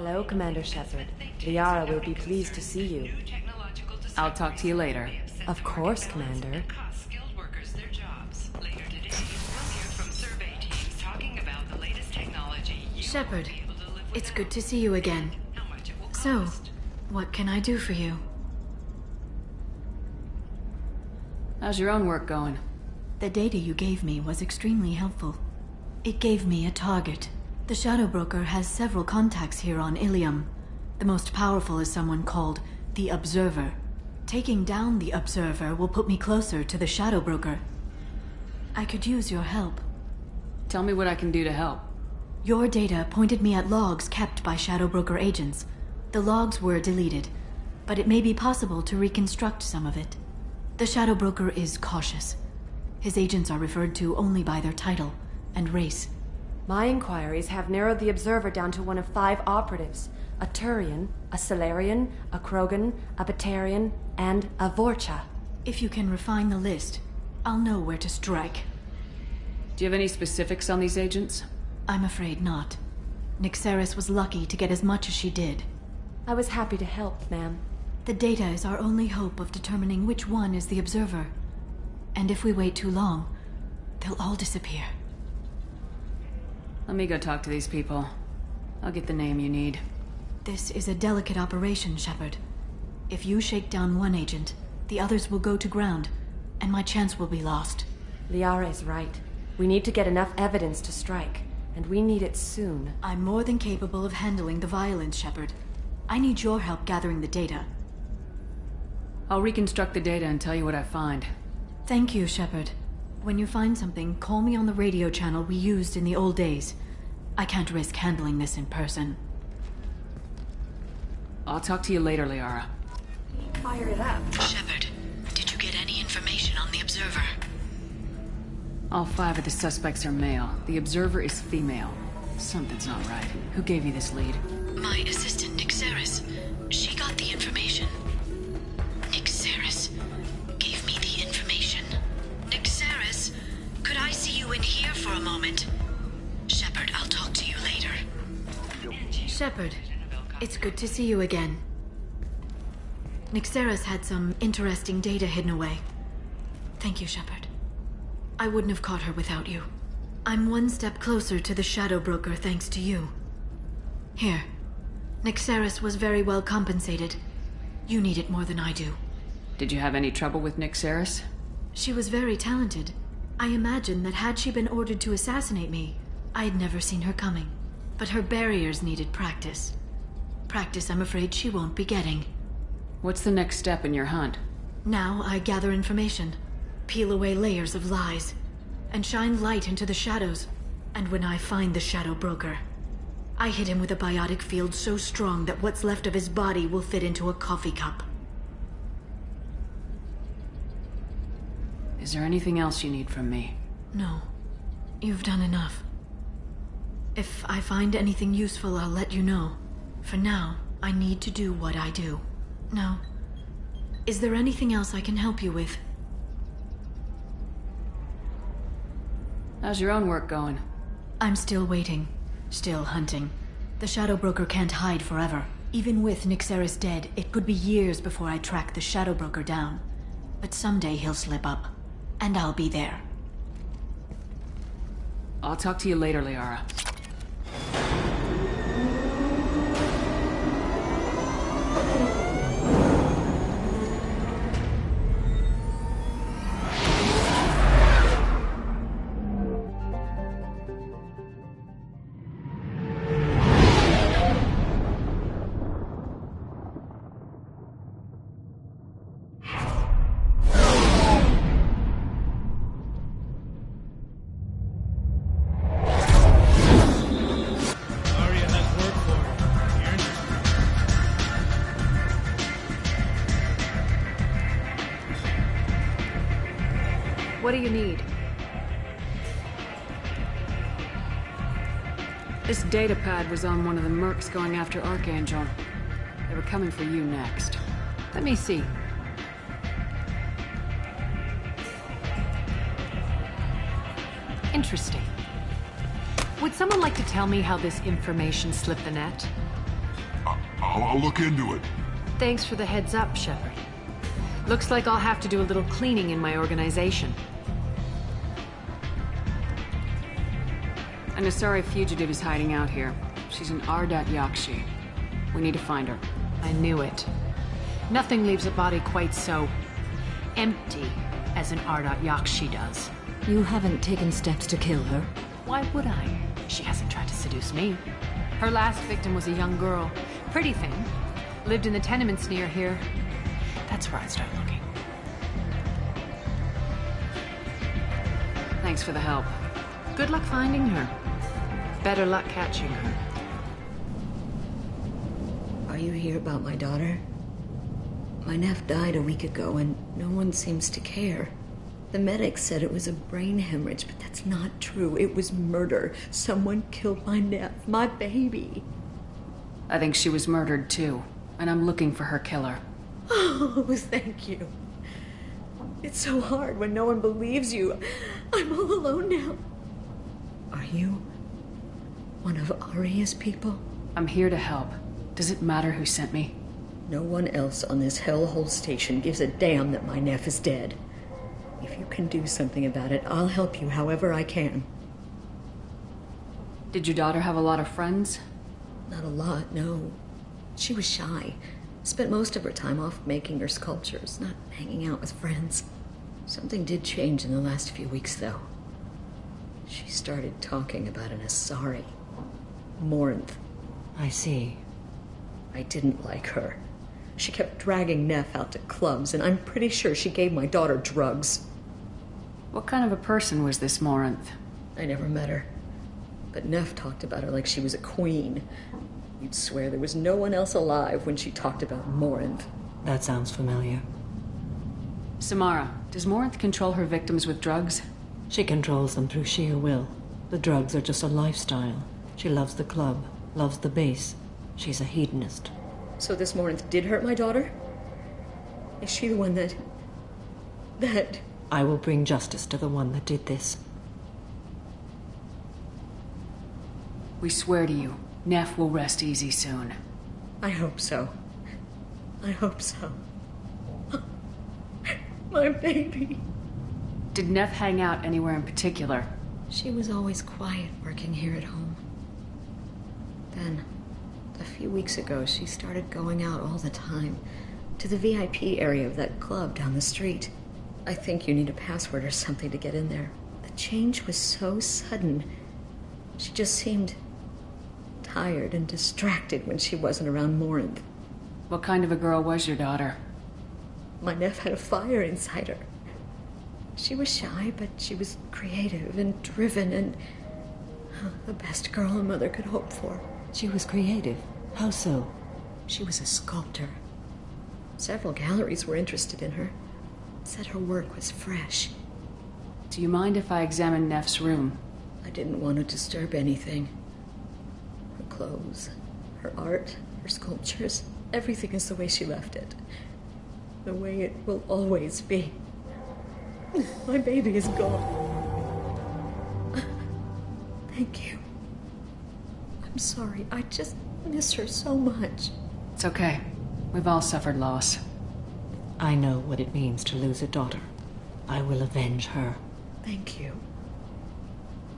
Hello, Commander Shepard. Liara will be pleased to see you. I'll talk to you later. Of course, Commander. Skilled workers their jobs. Later today, we'll hear from survey teams talking about the latest technology. Shepard, it's good to see you again. So, what can I do for you? How's your own work going? The data you gave me was extremely helpful. It gave me a target. The Shadow Broker has several contacts here on Ilium. The most powerful is someone called the Observer. Taking down the Observer will put me closer to the Shadow Broker. I could use your help. Tell me what I can do to help. Your data pointed me at logs kept by Shadow Broker agents. The logs were deleted, but it may be possible to reconstruct some of it. The Shadow Broker is cautious. His agents are referred to only by their title and race. My inquiries have narrowed the Observer down to one of 5 operatives. A Turian, a Solarian, a Krogan, a Batarian, and a Vorcha. If you can refine the list, I'll know where to strike. Do you have any specifics on these agents? I'm afraid not. Nyxeris was lucky to get as much as she did. I was happy to help, ma'am. The data is our only hope of determining which one is the Observer. And if we wait too long, they'll all disappear. Let me go talk to these people. I'll get the name you need. This is a delicate operation, Shepard. If you shake down one agent, the others will go to ground, and my chance will be lost. Liara is right. We need to get enough evidence to strike, and we need it soon. I'm more than capable of handling the violence, Shepard. I need your help gathering the data. I'll reconstruct the data and tell you what I find. Thank you, Shepard. When you find something, call me on the radio channel we used in the old days. I can't risk handling this in person. I'll talk to you later, Liara. Fire it up. Shepard, did you get any information on the Observer? All 5 of the suspects are male. The Observer is female. Something's not right. Who gave you this lead? My assistant, Nyxeris. She got the information. Nyxeris gave me the information. Nyxeris, could I see you in here for a moment? Shepard, I'll talk to you later. Shepard, it's good to see you again. Nyxeris had some interesting data hidden away. Thank you, Shepard. I wouldn't have caught her without you. I'm one step closer to the Shadow Broker thanks to you. Here. Nyxeris was very well compensated. You need it more than I do. Did you have any trouble with Nyxeris? She was very talented. I imagine that had she been ordered to assassinate me, I had never seen her coming. But her barriers needed practice. Practice I'm afraid she won't be getting. What's the next step in your hunt? Now I gather information, peel away layers of lies, and shine light into the shadows. And when I find the Shadow Broker, I hit him with a biotic field so strong that what's left of his body will fit into a coffee cup. Is there anything else you need from me? No. You've done enough. If I find anything useful, I'll let you know. For now, I need to do what I do. Now, is there anything else I can help you with? How's your own work going? I'm still waiting. Still hunting. The Shadow Broker can't hide forever. Even with Nyxeris dead, it could be years before I track the Shadow Broker down. But someday he'll slip up. And I'll be there. I'll talk to you later, Liara. What do you need? This data pad was on one of the mercs going after Archangel. They were coming for you next. Let me see. Interesting. Would someone like to tell me how this information slipped the net? I'll look into it. Thanks for the heads up, Shepard. Looks like I'll have to do a little cleaning in my organization. An Asari fugitive is hiding out here. She's an Ardat Yakshi. We need to find her. I knew it. Nothing leaves a body quite so empty as an Ardat Yakshi does. You haven't taken steps to kill her? Why would I? She hasn't tried to seduce me. Her last victim was a young girl. Pretty thing. Lived in the tenements near here. That's where I'd start looking. Thanks for the help. Good luck finding her. Better luck catching her. Are you here about my daughter? My nephew died a week ago and no one seems to care. The medics said it was a brain hemorrhage, but that's not true. It was murder. Someone killed my nephew, my baby. I think she was murdered too, and I'm looking for her killer. Oh, thank you. It's so hard when no one believes you. I'm all alone now. Are you one of Aria's people? I'm here to help. Does it matter who sent me? No one else on this hellhole station gives a damn that my nephew is dead. If you can do something about it, I'll help you however I can. Did your daughter have a lot of friends? Not a lot, no. She was shy. Spent most of her time off making her sculptures, not hanging out with friends. Something did change in the last few weeks, though. She started talking about an Asari. Morinth. I see. I didn't like her. She kept dragging Neff out to clubs, and I'm pretty sure she gave my daughter drugs. What kind of a person was this Morinth? I never met her. But Neff talked about her like she was a queen. You'd swear there was no one else alive when she talked about Morinth. That sounds familiar. Samara, does Morinth control her victims with drugs? She controls them through sheer will. The drugs are just a lifestyle. She loves the club, loves the base. She's a hedonist. So this Morinth did hurt my daughter? Is she the one that... I will bring justice to the one that did this. We swear to you, Neff will rest easy soon. I hope so. I hope so. My baby. Did Neff hang out anywhere in particular? She was always quiet working here at home. Then, a few weeks ago, she started going out all the time to the VIP area of that club down the street. I think you need a password or something to get in there. The change was so sudden. She just seemed tired and distracted when she wasn't around Morinth. What kind of a girl was your daughter? My nephew had a fire inside her. She was shy, but she was creative and driven and the best girl a mother could hope for. She was creative. How so? She was a sculptor. Several galleries were interested in her. Said her work was fresh. Do you mind if I examine Neff's room? I didn't want to disturb anything. Her clothes, her art, her sculptures, everything is the way she left it. The way it will always be. My baby is gone. Thank you. I'm sorry. I just miss her so much. It's okay. We've all suffered loss. I know what it means to lose a daughter. I will avenge her. Thank you.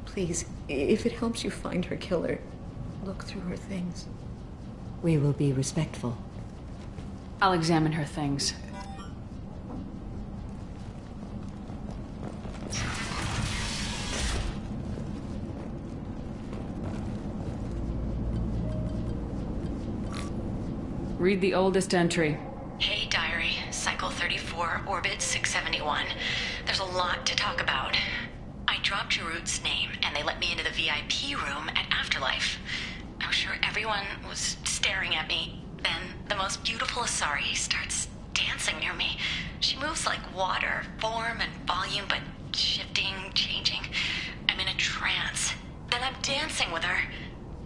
Please, if it helps you find her killer, look through her things. We will be respectful. I'll examine her things. Read the oldest entry. Hey, Diary. Cycle 34, Orbit 671. There's a lot to talk about. I dropped Jarut's name, and they let me into the VIP room at Afterlife. I'm sure everyone was staring at me. Then the most beautiful Asari starts dancing near me. She moves like water, form and volume, but shifting, changing. I'm in a trance. Then I'm dancing with her.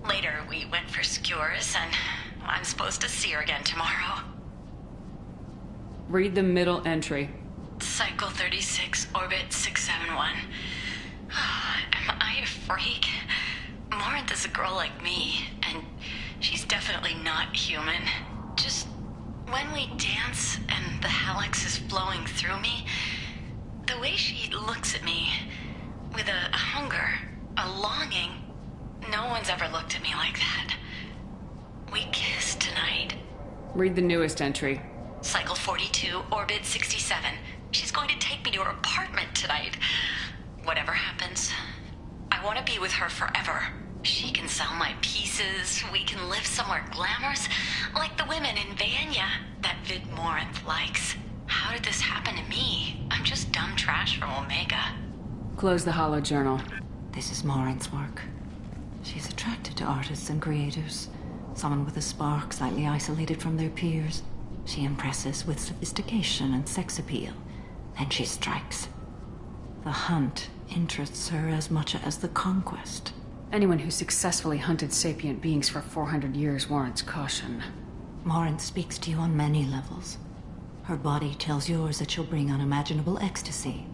Later, we went for skewers, and I'm supposed to see her again tomorrow. Read the middle entry. Cycle 36, Orbit 671. Am I a freak? Morinth is a girl like me, and She's definitely not human. Just when we dance and the halax is flowing through me, the way she looks at me with a hunger, a longing, no one's ever looked at me like that. We kissed tonight. Read the newest entry. Cycle 42, orbit 67. She's going to take me to her apartment tonight. Whatever happens, I want to be with her forever. She can sell my pieces. We can live somewhere glamorous, like the women in Vanya that Vid Morinth likes. How did this happen to me? I'm just dumb trash from Omega. Close the hollow journal. This is Morinth's work. She's attracted to artists and creators. Someone with a spark, slightly isolated from their peers. She impresses with sophistication and sex appeal. Then she strikes. The hunt interests her as much as the conquest. Anyone who successfully hunted sapient beings for 400 years warrants caution. Morinth speaks to you on many levels. Her body tells yours that she'll bring unimaginable ecstasy.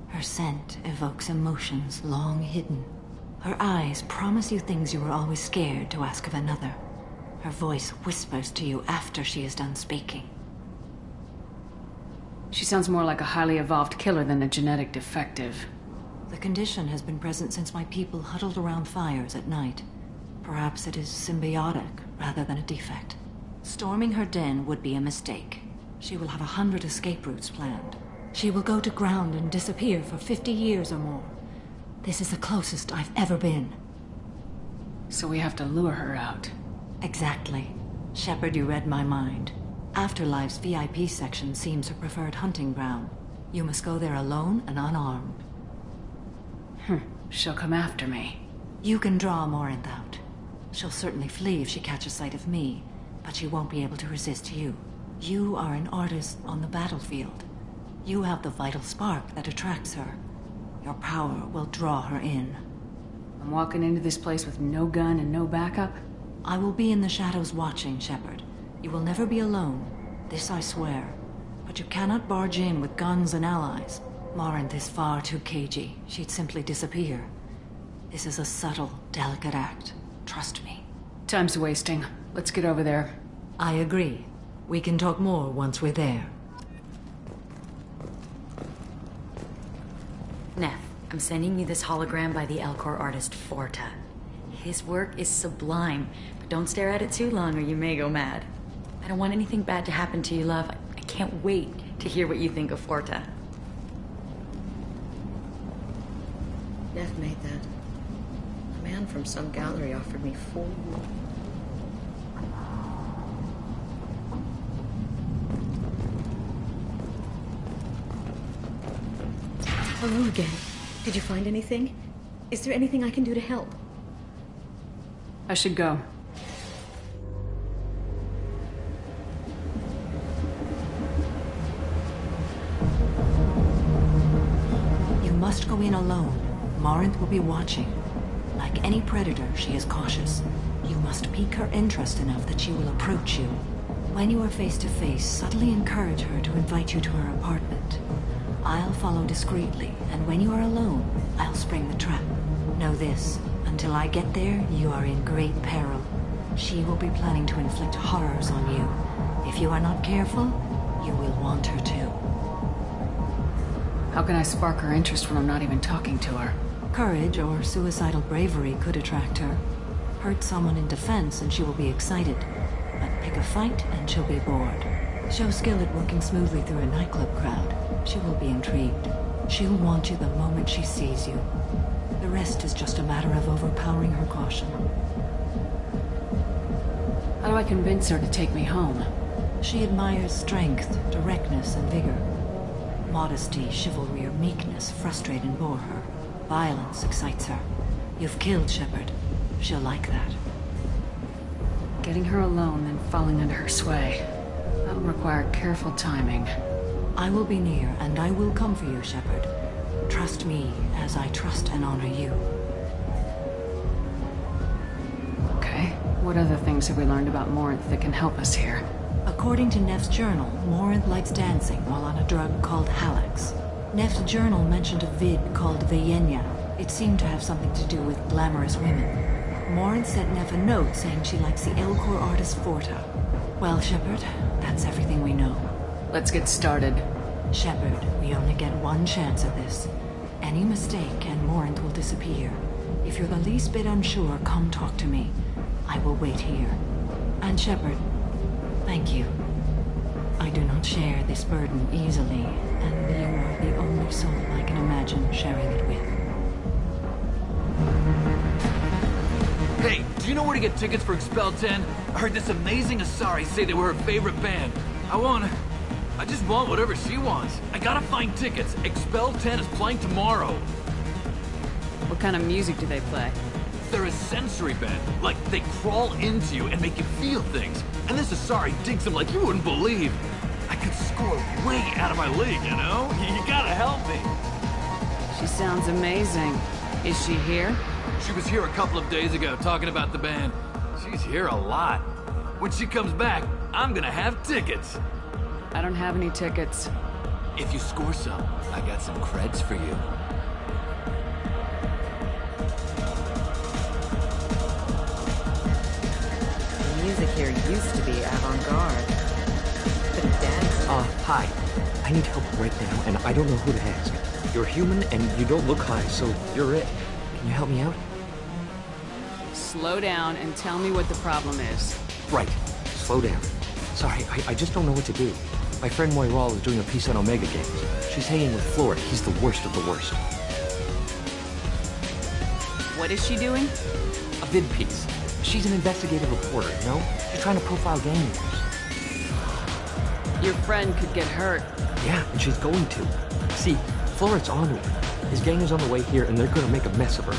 Her scent evokes emotions long hidden. Her eyes promise you things you were always scared to ask of another. Her voice whispers to you after she is done speaking. She sounds more like a highly evolved killer than a genetic defective. The condition has been present since my people huddled around fires at night. Perhaps it is symbiotic rather than a defect. Storming her den would be a mistake. She will have 100 escape routes planned. She will go to ground and disappear for 50 years or more. This is the closest I've ever been. So we have to lure her out. Exactly. Shepard, you read my mind. Afterlife's VIP section seems her preferred hunting ground. You must go there alone and unarmed. She'll come after me. You can draw Morinth out. She'll certainly flee if she catches sight of me, but she won't be able to resist you. You are an artist on the battlefield. You have the vital spark that attracts her. Your power will draw her in. I'm walking into this place with no gun and no backup? I will be in the shadows watching, Shepard. You will never be alone. This I swear. But you cannot barge in with guns and allies. Morinth is far too cagey. She'd simply disappear. This is a subtle, delicate act. Trust me. Time's wasting. Let's get over there. I agree. We can talk more once we're there. Neff, I'm sending you this hologram by the Alcor artist Forta. His work is sublime, but don't stare at it too long or you may go mad. I don't want anything bad to happen to you, love. I can't wait to hear what you think of Forta. Neff made that. A man from some gallery offered me 4 Hello again. Did you find anything? Is there anything I can do to help? I should go. You must go in alone. Morinth will be watching. Like any predator, she is cautious. You must pique her interest enough that she will approach you. When you are face to face, subtly encourage her to invite you to her apartment. I'll follow discreetly, and when you are alone, I'll spring the trap. Know this, until I get there, you are in great peril. She will be planning to inflict horrors on you. If you are not careful, you will want her to. How can I spark her interest when I'm not even talking to her? Courage or suicidal bravery could attract her. Hurt someone in defense and she will be excited. But pick a fight and she'll be bored. Show skill at working smoothly through a nightclub crowd. She will be intrigued. She'll want you the moment she sees you. The rest is just a matter of overpowering her caution. How do I convince her to take me home? She admires strength, directness, and vigor. Modesty, chivalry, or meekness frustrate and bore her. Violence excites her. You've killed Shepard. She'll like that. Getting her alone and falling under her sway. That'll require careful timing. I will be near, and I will come for you, Shepard. Trust me, as I trust and honor you. Okay. What other things have we learned about Morinth that can help us here? According to Neff's journal, Morinth likes dancing while on a drug called Halax. Neff's journal mentioned a vid called Vayenya. It seemed to have something to do with glamorous women. Morin sent Nev a note saying she likes the Elcor artist Forta. Well, Shepard, that's everything we know. Let's get started. Shepard, we only get one chance at this. Any mistake and Morin will disappear. If you're the least bit unsure, come talk to me. I will wait here. And Shepard, thank you. I do not share this burden easily, and you are the only soul I can imagine sharing it with. Hey, do you know where to get tickets for Expel 10? I heard this amazing Asari say they were her favorite band. I just want whatever she wants. I gotta find tickets. Expel 10 is playing tomorrow. What kind of music do they play? They're a sensory band. Like, they crawl into you and make you feel things. And this Asari digs them like you wouldn't believe. I could score way out of my league, you know? You gotta help me. She sounds amazing. Is she here? She was here a couple of days ago talking about the band. She's here a lot. When she comes back, I'm gonna have tickets. I don't have any tickets. If you score some, I got some creds for you. The music here used to be avant-garde. But dance. Hi. I need help right now, and I don't know who to ask. You're human, and you don't look high, so you're it. Can you help me out? Slow down and tell me what the problem is. Right. Slow down. Sorry, I just don't know what to do. My friend Moiral is doing a piece on Omega Games. She's hanging with Flora. He's the worst of the worst. What is she doing? A vid piece. She's an investigative reporter, you know? She's trying to profile gang leaders. Your friend could get hurt. Yeah, and she's going to. See, Floret's onto her. His gang is on the way here, and they're gonna make a mess of her.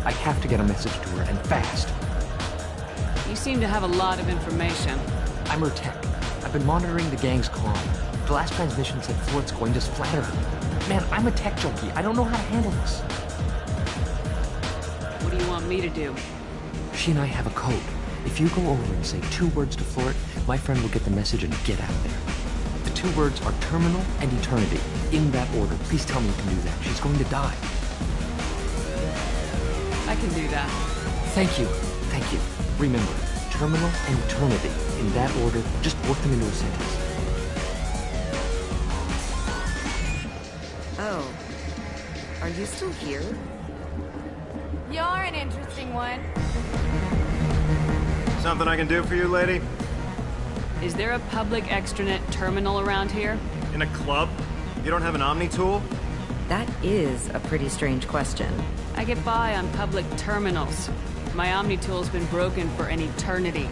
I have to get a message to her, and fast. You seem to have a lot of information. I'm her tech. I've been monitoring the gang's comm. The last transmission said Floret's going to splatter her. Man, I'm a tech junkie. I don't know how to handle this. What do you want me to do? She and I have a code. If you go over and say 2 words to Floret, my friend will get the message and get out of there. The 2 words are terminal and eternity. In that order. Please tell me you can do that. She's going to die. I can do that. Thank you. Thank you. Remember, terminal and eternity. In that order, just work them into a sentence. Oh. Are you still here? You're an interesting one. Something I can do for you, lady? Is there a public extranet terminal around here? In a club? You don't have an Omni tool? That is a pretty strange question. I get by on public terminals. My Omni tool's been broken for an eternity.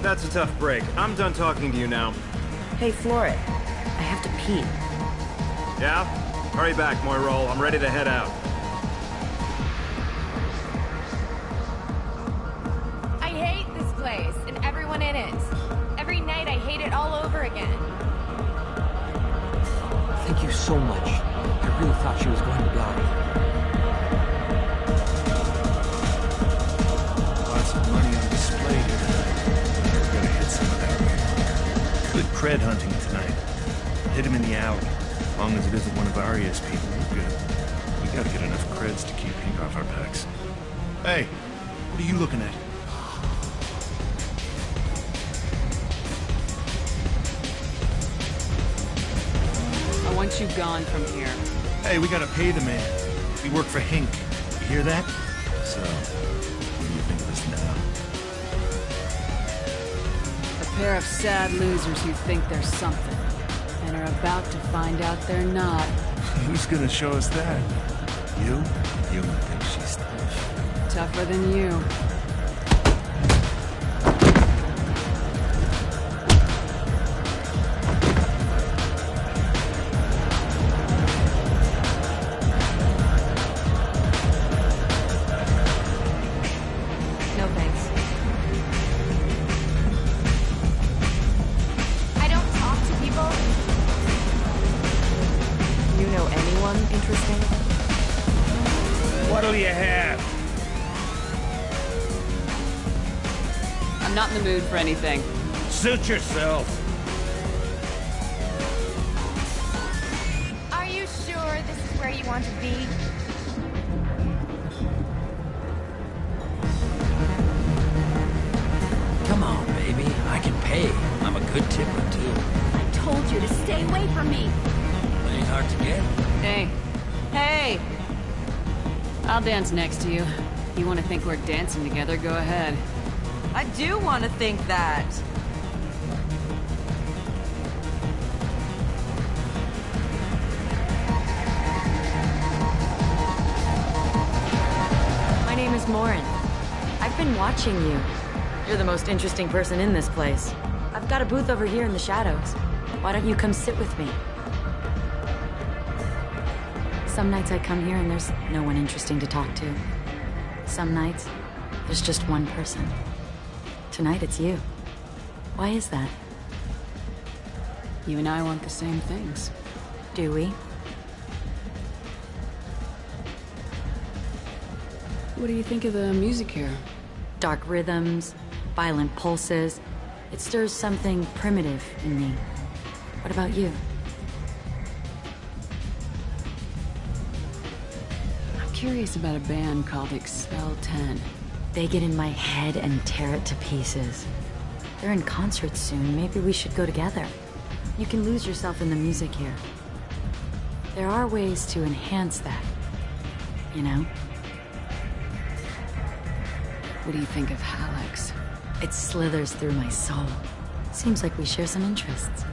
That's a tough break. I'm done talking to you now. Hey, Floret. I have to pee. Yeah? Hurry back, Moiral. I'm ready to head out. I hate this place and everyone in it. Every night I hate it all over again. Thank you so much. I really thought she was going to die. Lots of money on display here tonight. We're gonna hit some of that. Good cred hunting tonight. Hit him in the alley. As long as it isn't one of Arya's people, we're good. We gotta get enough creds to keep ink off our backs. Hey, what are you looking at? I want you gone from here. Hey, we gotta pay the man. We work for Hink. You hear that? So, what do you think of us now? A pair of sad losers who think they're something, and are about to find out they're not. Who's gonna show us that? You? You don't think she's tough? Tougher than you. No thanks. I don't talk to people. You know anyone interesting? What'll you have? I'm not in the mood for anything. Suit yourself. Are you sure this is where you want to be? Good tipper, too. I told you to stay away from me! Ain't hard to get. Hey. Hey! I'll dance next to you. You want to think we're dancing together, go ahead. I do want to think that. My name is Morin. I've been watching you. You're the most interesting person in this place. I've got a booth over here in the shadows. Why don't you come sit with me? Some nights I come here and there's no one interesting to talk to. Some nights, there's just one person. Tonight it's you. Why is that? You and I want the same things. Do we? What do you think of the music here? Dark rhythms, violent pulses. It stirs something primitive in me. What about you? I'm curious about a band called Expel 10. They get in my head and tear it to pieces. They're in concert soon. Maybe we should go together. You can lose yourself in the music here. There are ways to enhance that, you know? What do you think of Hallex? It slithers through my soul. Seems like we share some interests.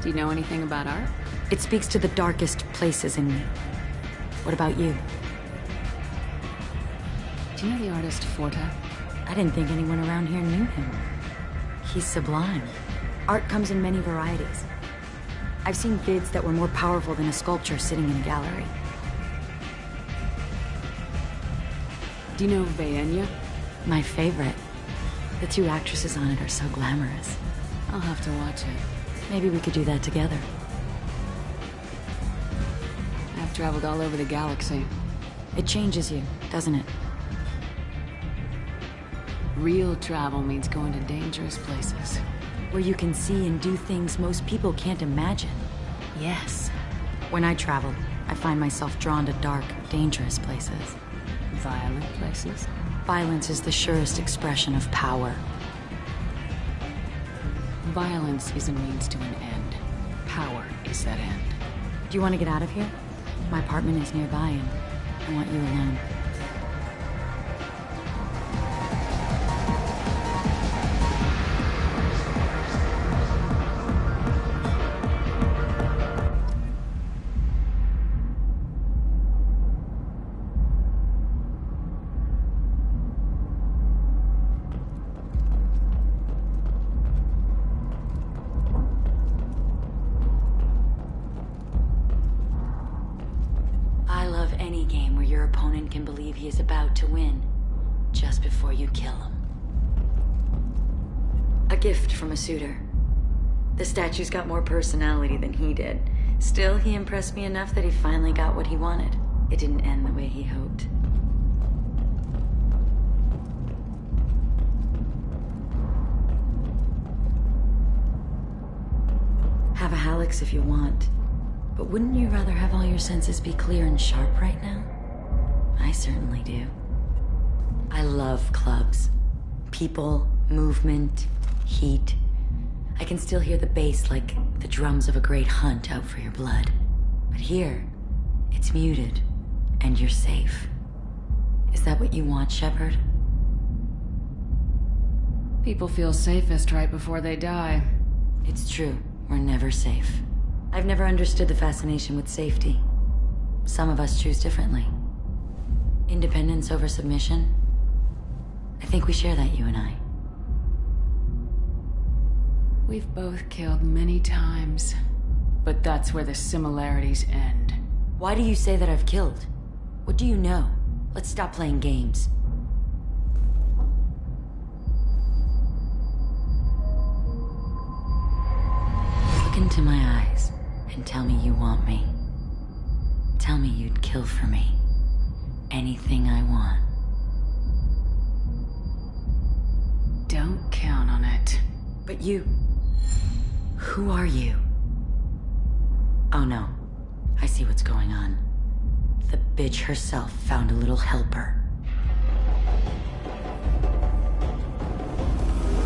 Do you know anything about art? It speaks to the darkest places in me. What about you? Do you know the artist Forta? I didn't think anyone around here knew him. He's sublime. Art comes in many varieties. I've seen vids that were more powerful than a sculpture sitting in a gallery. Do you know Vaenya? My favorite. The two actresses on it are so glamorous. I'll have to watch it. Maybe we could do that together. I've traveled all over the galaxy. It changes you, doesn't it? Real travel means going to dangerous places. Where you can see and do things most people can't imagine. Yes. When I travel, I find myself drawn to dark, dangerous places. Violent places? Violence is the surest expression of power. Violence is a means to an end. Power is that end. Do you want to get out of here? My apartment is nearby and I want you alone. Can believe he is about to win just before you kill him. A gift from a suitor. The statue's got more personality than he did. Still, he impressed me enough that he finally got what he wanted. It didn't end the way he hoped. Have a Hallex if you want, but wouldn't you rather have all your senses be clear and sharp right now? I certainly do. I love clubs. People, movement, heat. I can still hear the bass like the drums of a great hunt out for your blood. But here, it's muted, and you're safe. Is that what you want, Shepard? People feel safest right before they die. It's true. We're never safe. I've never understood the fascination with safety. Some of us choose differently. Independence over submission? I think we share that, you and I. We've both killed many times, but that's where the similarities end. Why do you say that I've killed? What do you know? Let's stop playing games. Look into my eyes and tell me you want me. Tell me you'd kill for me. Anything I want. Don't count on it. But you... Who are you? Oh no. I see what's going on. The bitch herself found a little helper.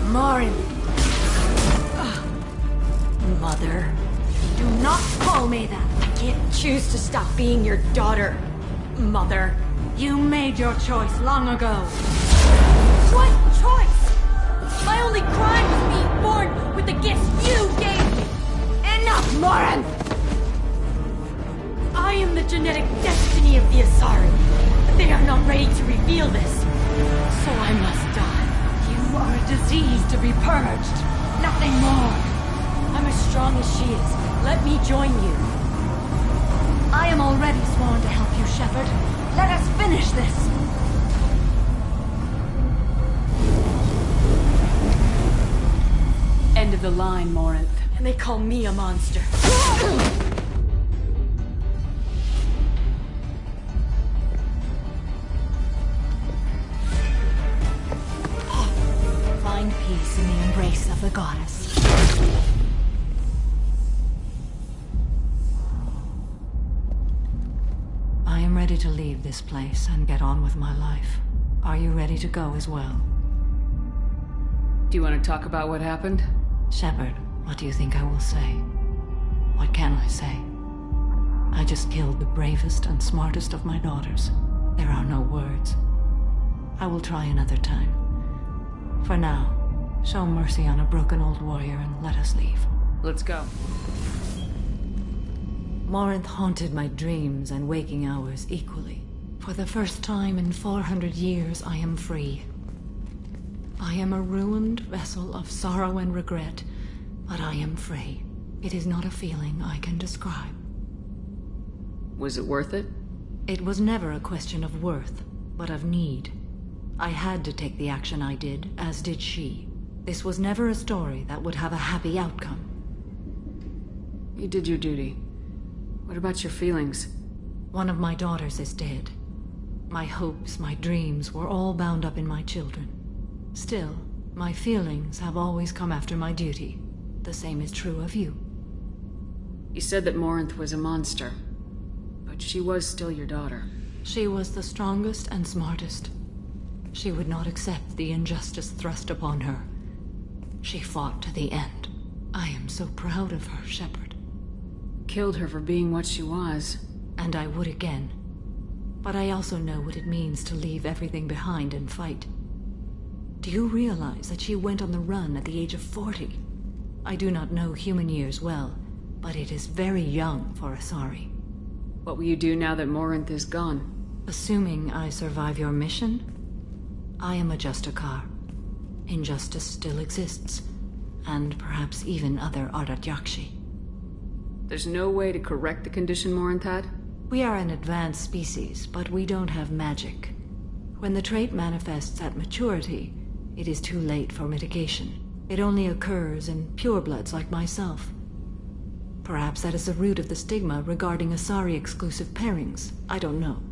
Morin! Mother. Do not call me that! I can't choose to stop being your daughter, Mother. You made your choice long ago. What choice? My only crime was being born with the gifts you gave me! Enough, Moran! I am the genetic destiny of the Asari, but they are not ready to reveal this. So I must die. You are a disease to be purged. Nothing more. I'm as strong as she is. Let me join you. I am already sworn to help you, Shepard. Let us finish this. End of the line, Morinth. And they call me a monster. Find peace in the embrace of the goddess. I am ready to leave this place and get on with my life. Are you ready to go as well? Do you want to talk about what happened? Shepard, what do you think I will say? What can I say? I just killed the bravest and smartest of my daughters. There are no words. I will try another time. For now, show mercy on a broken old warrior and let us leave. Let's go. Morinth haunted my dreams and waking hours equally. For the first time in 400 years, I am free. I am a ruined vessel of sorrow and regret, but I am free. It is not a feeling I can describe. Was it worth it? It was never a question of worth, but of need. I had to take the action I did, as did she. This was never a story that would have a happy outcome. You did your duty. What about your feelings? One of my daughters is dead. My hopes, my dreams were all bound up in my children. Still, my feelings have always come after my duty. The same is true of you. You said that Morinth was a monster, but she was still your daughter. She was the strongest and smartest. She would not accept the injustice thrust upon her. She fought to the end. I am so proud of her, Shepard. Killed her for being what she was. And I would again. But I also know what it means to leave everything behind and fight. Do you realize that she went on the run at the age of 40? I do not know human years well, but it is very young for Asari. What will you do now that Morinth is gone? Assuming I survive your mission, I am a Justikar. Injustice still exists, and perhaps even other Ardat Yakshi. There's no way to correct the condition Morinth had? We are an advanced species, but we don't have magic. When the trait manifests at maturity, it is too late for mitigation. It only occurs in purebloods like myself. Perhaps that is the root of the stigma regarding Asari-exclusive pairings. I don't know.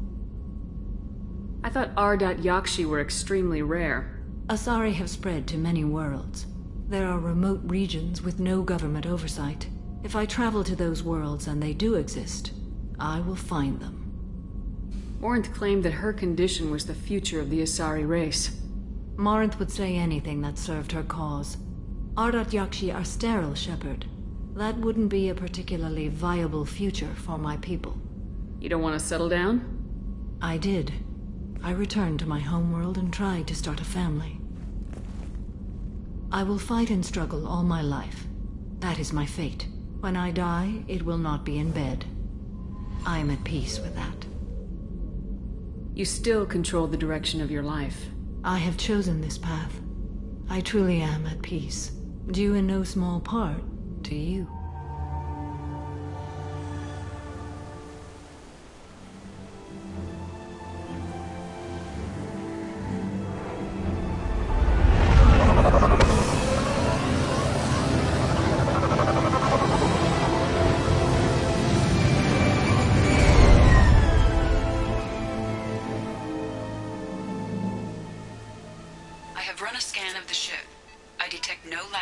I thought Ardat Yakshi were extremely rare. Asari have spread to many worlds. There are remote regions with no government oversight. If I travel to those worlds and they do exist, I will find them. Morinth claimed that her condition was the future of the Asari race. Morinth would say anything that served her cause. Ardat Yakshi are sterile, Shepard. That wouldn't be a particularly viable future for my people. You don't want to settle down? I did. I returned to my homeworld and tried to start a family. I will fight and struggle all my life. That is my fate. When I die, it will not be in bed. I am at peace with that. You still control the direction of your life. I have chosen this path. I truly am at peace, due in no small part to you.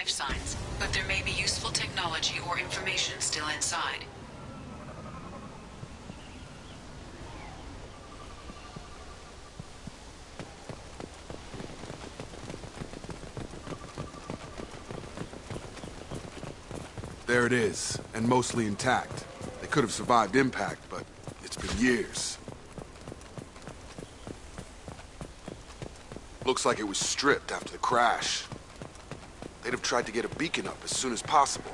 Signs, but there may be useful technology or information still inside. There it is, and mostly intact. They could have survived impact, but it's been years. Looks like it was stripped after the crash. They'd have tried to get a beacon up as soon as possible.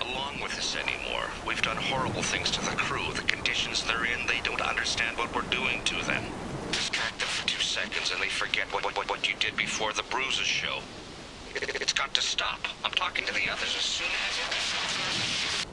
Along with this anymore. We've done horrible things to the crew. The conditions they're in, they don't understand what we're doing to them. Distract them for 2 seconds and they forget what you did before the bruises show. It's got to stop. I'm talking to the others as soon as...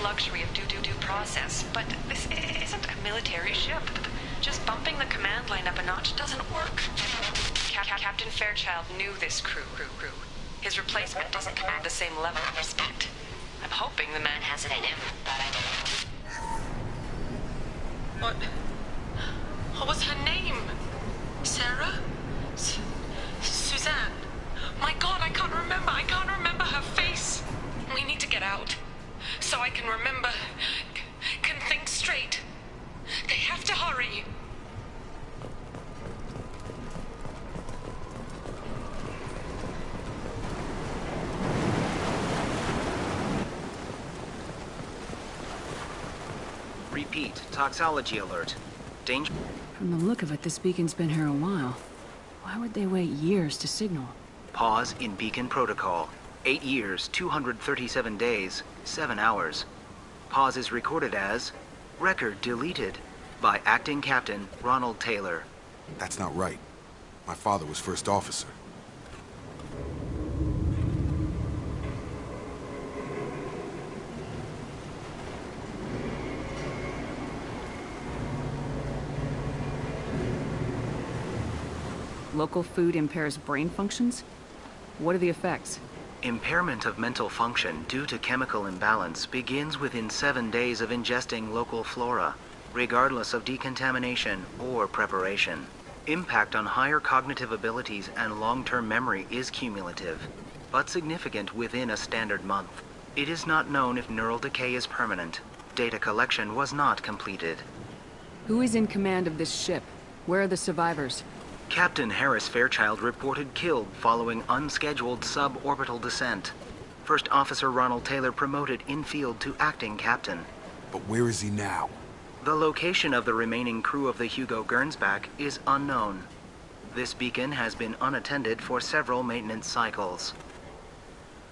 luxury of due process, but this isn't a military ship. Just bumping the command line up a notch doesn't work. Captain Fairchild knew this crew. His replacement doesn't command the same level of respect. I'm hoping the man has it in him, but I don't. What was her name? Sarah? Suzanne? My God, I can't remember her face. We need to get out. So I can remember, can think straight. They have to hurry. Repeat, toxology alert. Danger. From the look of it, this beacon's been here a while. Why would they wait years to signal? Pause in beacon protocol. 8 years, 237 days, 7 hours. Pause is recorded as record deleted by Acting Captain Ronald Taylor. That's not right. My father was first officer. Local food impairs brain functions? What are the effects? Impairment of mental function due to chemical imbalance begins within 7 days of ingesting local flora, regardless of decontamination or preparation. Impact on higher cognitive abilities and long-term memory is cumulative, but significant within a standard month. It is not known if neural decay is permanent. Data collection was not completed. Who is in command of this ship? Where are the survivors? Captain Harris Fairchild reported killed following unscheduled suborbital descent. First Officer Ronald Taylor promoted in-field to acting captain. But where is he now? The location of the remaining crew of the Hugo Gernsback is unknown. This beacon has been unattended for several maintenance cycles.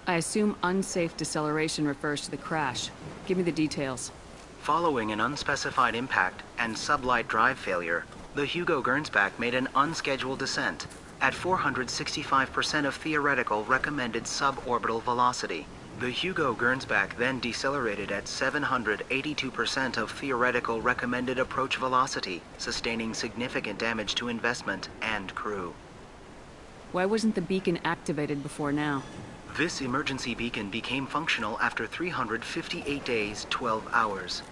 I assume unsafe deceleration refers to the crash. Give me the details. Following an unspecified impact and sublight drive failure, the Hugo Gernsback made an unscheduled descent at 465% of theoretical recommended suborbital velocity. The Hugo Gernsback then decelerated at 782% of theoretical recommended approach velocity, sustaining significant damage to investment and crew. Why wasn't the beacon activated before now? This emergency beacon became functional after 358 days, 12 hours.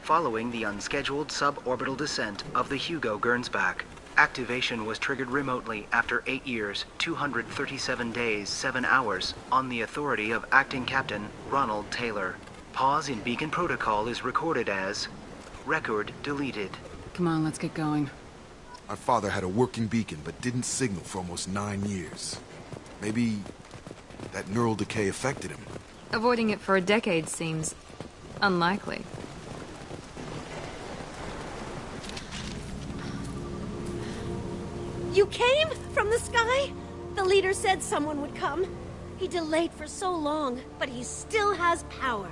Following the unscheduled suborbital descent of the Hugo Gernsback, activation was triggered remotely after 8 years, 237 days, 7 hours, on the authority of Acting Captain Ronald Taylor. Pause in beacon protocol is recorded as record deleted. Come on, let's get going. My father had a working beacon but didn't signal for almost 9 years. Maybe that neural decay affected him. Avoiding it for a decade seems unlikely. You came? From the sky? The leader said someone would come. He delayed for so long, but he still has power.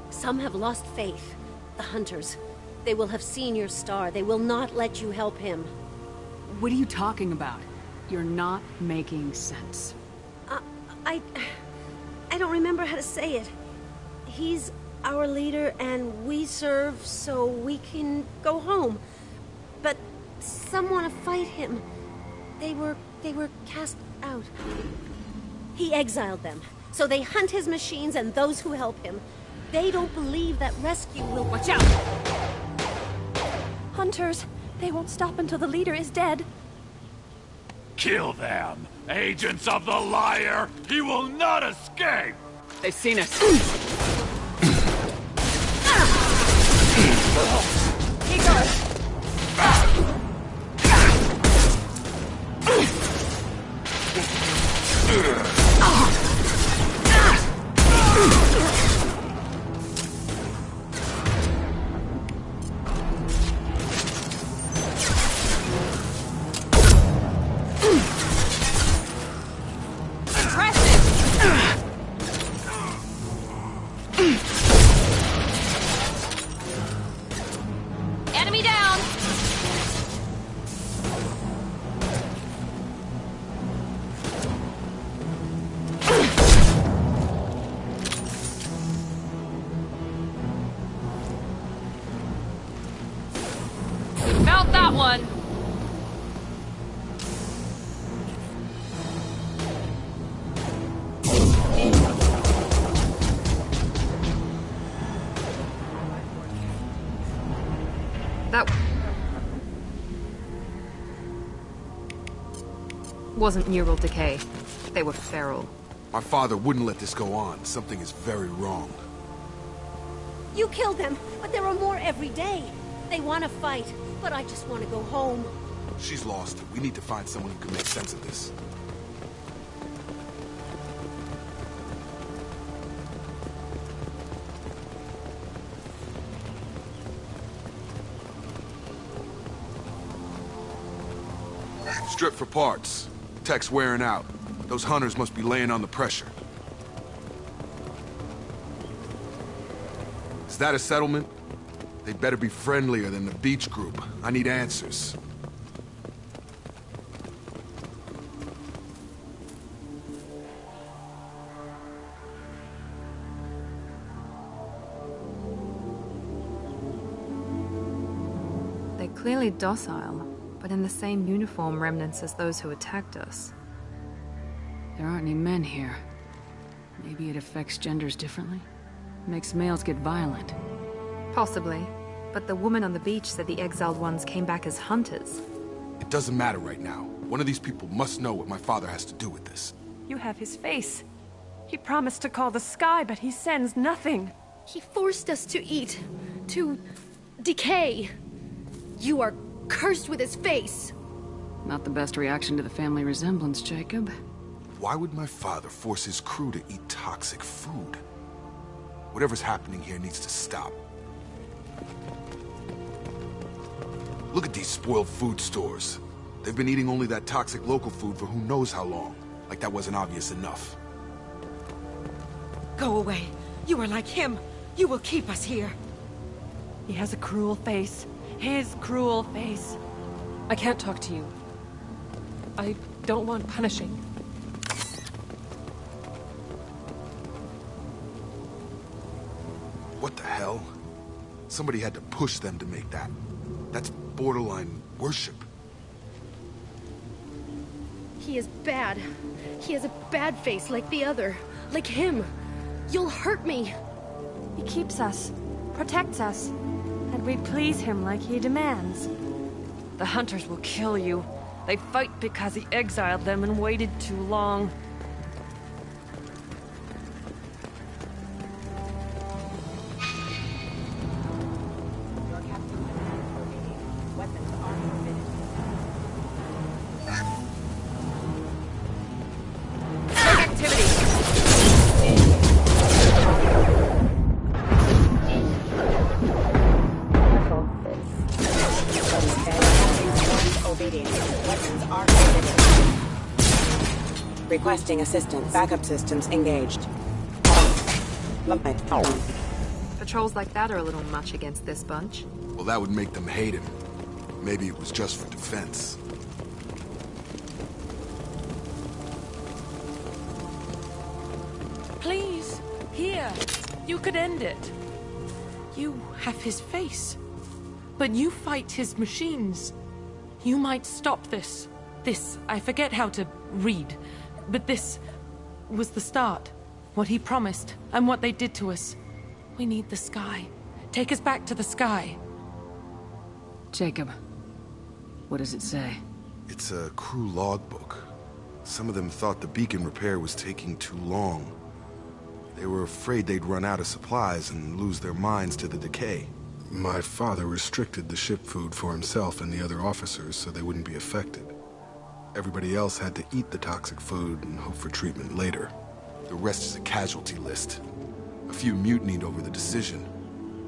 Some have lost faith. The hunters. They will have seen your star. They will not let you help him. What are you talking about? You're not making sense. I don't remember how to say it. He's our leader and we serve so we can go home. But some want to fight him. They were cast out. He exiled them, so they hunt his machines and those who help him. They don't believe that rescue will... Watch out! Hunters! They won't stop until the leader is dead. Kill them! Agents of the liar! He will not escape! They've seen us. He goes! Enemy down! Found that one! That wasn't neural decay. They were feral. My father wouldn't let this go on. Something is very wrong. You killed them, but there are more every day. They want to fight, but I just want to go home. She's lost it. We need to find someone who can make sense of this. Strip for parts. Tech's wearing out. Those hunters must be laying on the pressure. Is that a settlement? They'd better be friendlier than the beach group. I need answers. They're clearly docile, but in the same uniform remnants as those who attacked us. There aren't any men here. Maybe it affects genders differently? Makes males get violent. Possibly, but the woman on the beach said the exiled ones came back as hunters. It doesn't matter right now. One of these people must know what my father has to do with this. You have his face. He promised to call the sky, but he sends nothing. He forced us to eat, to decay. You are cursed with his face. Not the best reaction to the family resemblance, Jacob. Why would my father force his crew to eat toxic food? Whatever's happening here needs to stop. Look at these spoiled food stores. They've been eating only that toxic local food for who knows how long. Like that wasn't obvious enough. Go away. You are like him. You will keep us here. He has a cruel face. His cruel face. I can't talk to you. I don't want punishing. What the hell? Somebody had to push them to make that. That's borderline worship. He is bad. He has a bad face like the other. Like him. You'll hurt me. He keeps us, protects us, and we please him like he demands. The hunters will kill you. They fight because he exiled them and waited too long. Requesting assistance. Backup systems engaged. Patrols like that are a little much against this bunch. Well, that would make them hate him. Maybe it was just for defense. Please. Here, you could end it. You have his face, but you fight his machines. You might stop this. This, I forget how to read, but this was the start. What he promised, and what they did to us. We need the sky. Take us back to the sky. Jacob, what does it say? It's a crew logbook. Some of them thought the beacon repair was taking too long. They were afraid they'd run out of supplies and lose their minds to the decay. My father restricted the ship food for himself and the other officers so they wouldn't be affected. Everybody else had to eat the toxic food and hope for treatment later. The rest is a casualty list. A few mutinied over the decision.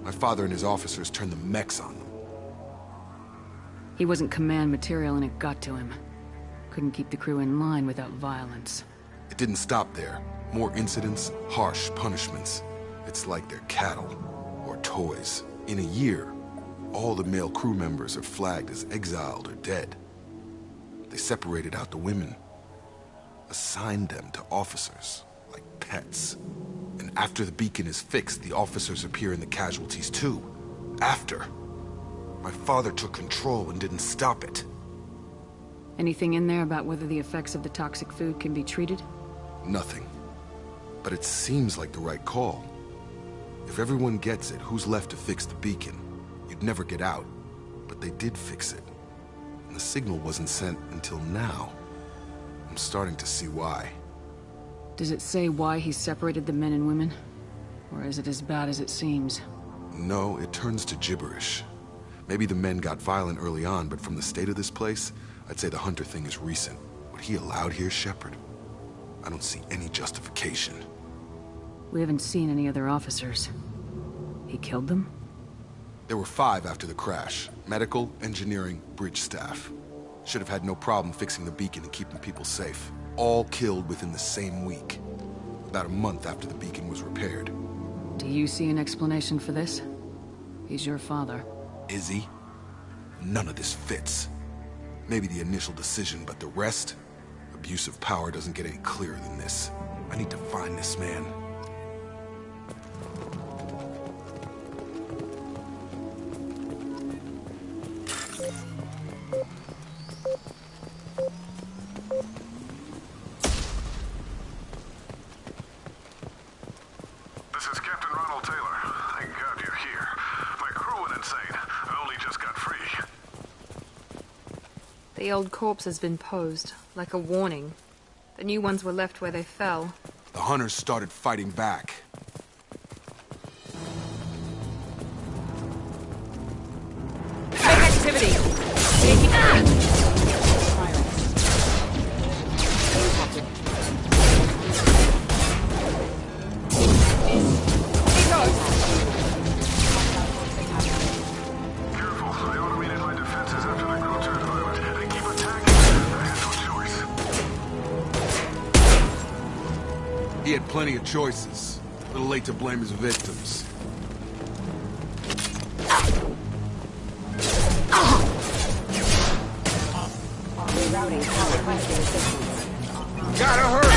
My father and his officers turned the mechs on them. He wasn't command material and it got to him. Couldn't keep the crew in line without violence. It didn't stop there. More incidents, harsh punishments. It's like they're cattle or toys. In a year, all the male crew members are flagged as exiled or dead. They separated out the women, assigned them to officers, like pets. And after the beacon is fixed, the officers appear in the casualties too. After. My father took control and didn't stop it. Anything in there about whether the effects of the toxic food can be treated? Nothing. But it seems like the right call. If everyone gets it, who's left to fix the beacon? You'd never get out. But they did fix it. And the signal wasn't sent until now. I'm starting to see why. Does it say why he separated the men and women? Or is it as bad as it seems? No, it turns to gibberish. Maybe the men got violent early on, but from the state of this place, I'd say the Hunter thing is recent. What he allowed here, Shepard, I don't see any justification. We haven't seen any other officers. He killed them? There were 5 after the crash. Medical, engineering, bridge staff. Should have had no problem fixing the beacon and keeping people safe. All killed within the same week. About a month after the beacon was repaired. Do you see an explanation for this? He's your father. Is he? None of this fits. Maybe the initial decision, but the rest? Abuse of power doesn't get any clearer than this. I need to find this man. This is Captain Ronald Taylor. Thank God you're here. My crew went insane. I only just got free. The old corpse has been posed, like a warning. The new ones were left where they fell. The Hunters started fighting back. Big activity! He had plenty of choices. A little late to blame his victims. Rerouting power requesting assistance. Gotta hurry!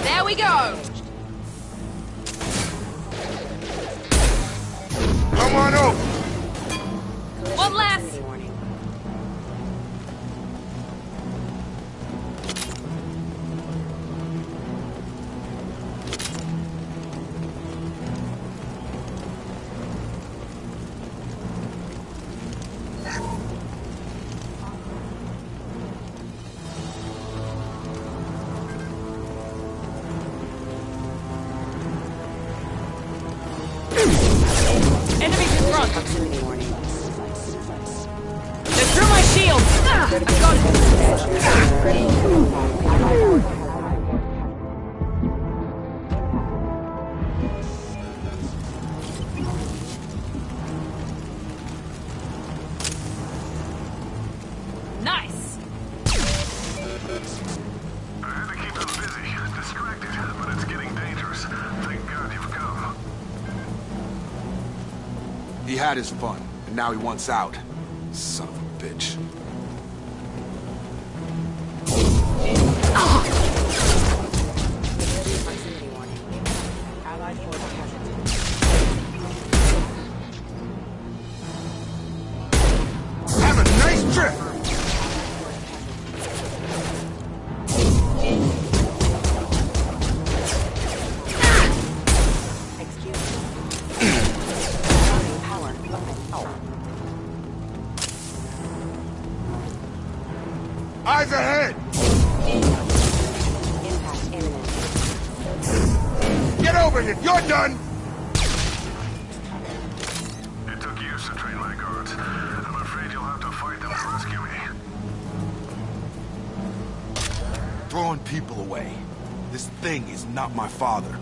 There we go! Come on over! One less! Enemy Nice! I had to keep them busy, distracted, but it's getting dangerous. Thank God you've come. He had his fun, and now he wants out. Son of a bitch. Proximity warning. Allied force present. Have a nice trip! Excuse me. Starting power. Open. Oh. Eyes ahead! Impact imminent. Get over here! You're done! It took years to train my guards. I'm afraid you'll have to fight them to rescue me. Throwing people away. This thing is not my father.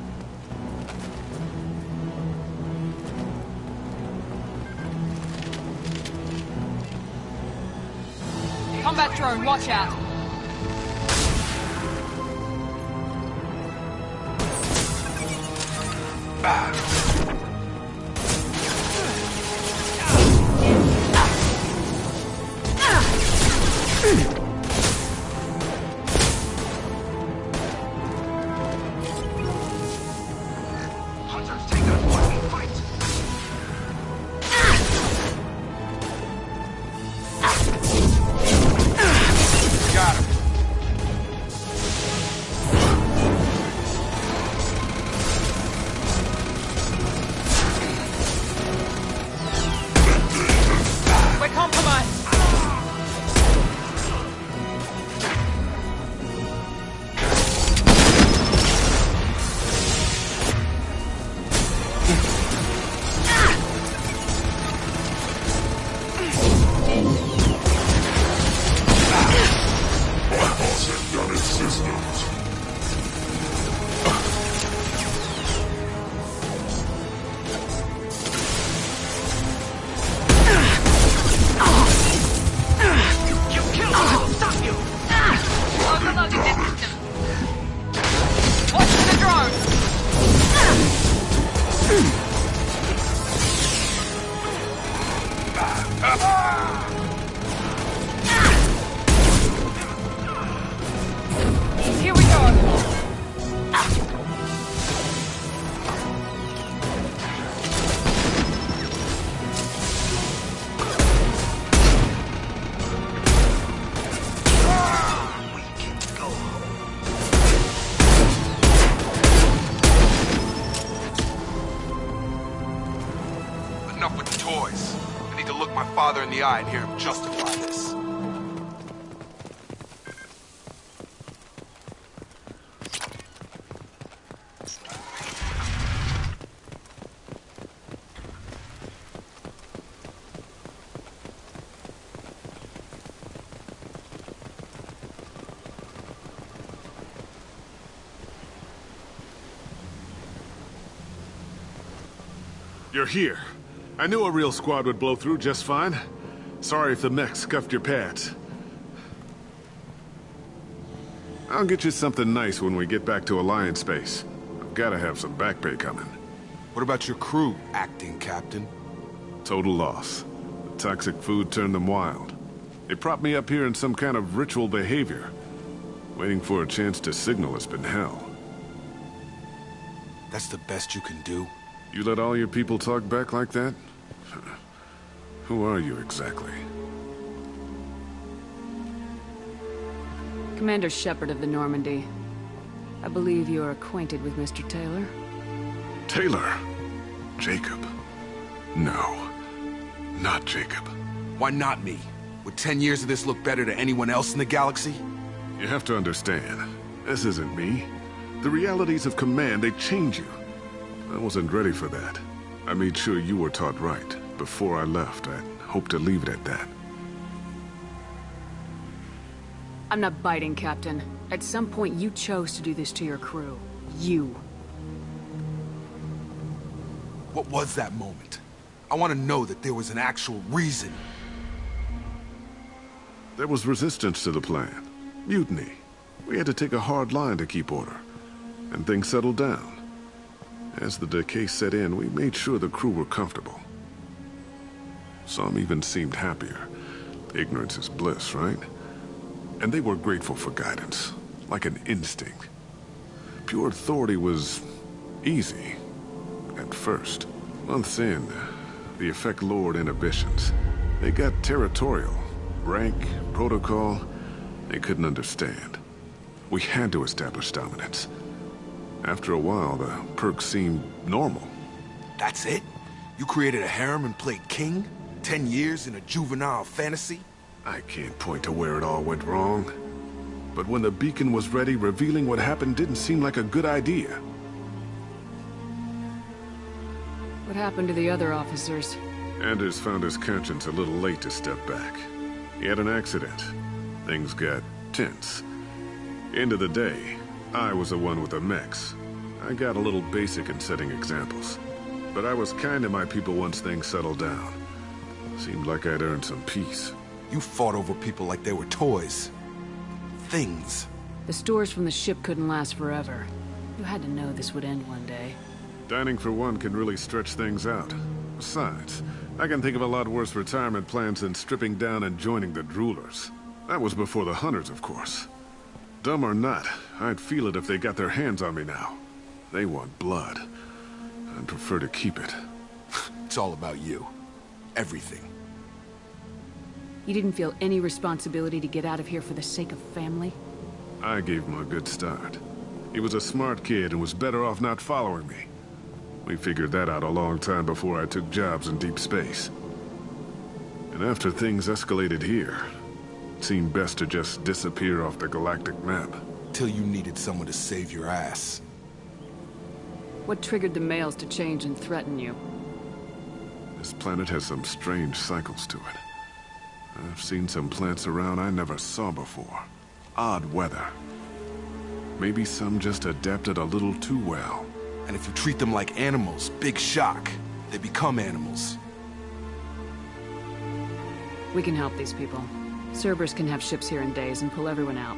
Combat drone, watch out. Hunters, take a fucking fight! Got him. We're compromised. Here we go. Enough with the toys. I need to look my father in the eye and hear him justify this. You're here. I knew a real squad would blow through just fine. Sorry if the mech scuffed your pads. I'll get you something nice when we get back to Alliance space. I've gotta have some back pay coming. What about your crew, acting captain? Total loss. The toxic food turned them wild. They propped me up here in some kind of ritual behavior. Waiting for a chance to signal has been hell. That's the best you can do? You let all your people talk back like that? Who are you exactly? Commander Shepard of the Normandy. I believe you are acquainted with Mr. Taylor. Taylor? Jacob? No. Not Jacob. Why not me? Would 10 years of this look better to anyone else in the galaxy? You have to understand, this isn't me. The realities of command, they change you. I wasn't ready for that. I made sure you were taught right. Before I left, I hoped to leave it at that. I'm not biting, Captain. At some point, you chose to do this to your crew. You. What was that moment? I want to know that there was an actual reason. There was resistance to the plan. Mutiny. We had to take a hard line to keep order. And things settled down. As the decay set in, we made sure the crew were comfortable. Some even seemed happier. Ignorance is bliss, right? And they were grateful for guidance, like an instinct. Pure authority was easy, at first. Months in, the effect lowered inhibitions. They got territorial. Rank, protocol, they couldn't understand. We had to establish dominance. After a while, the perks seemed normal. That's it? You created a harem and played king? 10 years in a juvenile fantasy? I can't point to where it all went wrong. But when the beacon was ready, revealing what happened didn't seem like a good idea. What happened to the other officers? Anders found his conscience a little late to step back. He had an accident. Things got tense. End of the day, I was the one with the mechs. I got a little basic in setting examples. But I was kind to my people once things settled down. Seemed like I'd earned some peace. You fought over people like they were toys. Things. The stores from the ship couldn't last forever. You had to know this would end one day. Dining for one can really stretch things out. Besides, I can think of a lot worse retirement plans than stripping down and joining the droolers. That was before the hunters, of course. Dumb or not, I'd feel it if they got their hands on me now. They want blood. I'd prefer to keep it. It's all about you. Everything. You didn't feel any responsibility to get out of here for the sake of family? I gave him a good start. He was a smart kid and was better off not following me. We figured that out a long time before I took jobs in deep space. And after things escalated here, it seemed best to just disappear off the galactic map. Till you needed someone to save your ass. What triggered the males to change and threaten you? This planet has some strange cycles to it. I've seen some plants around I never saw before. Odd weather. Maybe some just adapted a little too well. And if you treat them like animals, big shock. They become animals. We can help these people. Cerberus can have ships here in days and pull everyone out.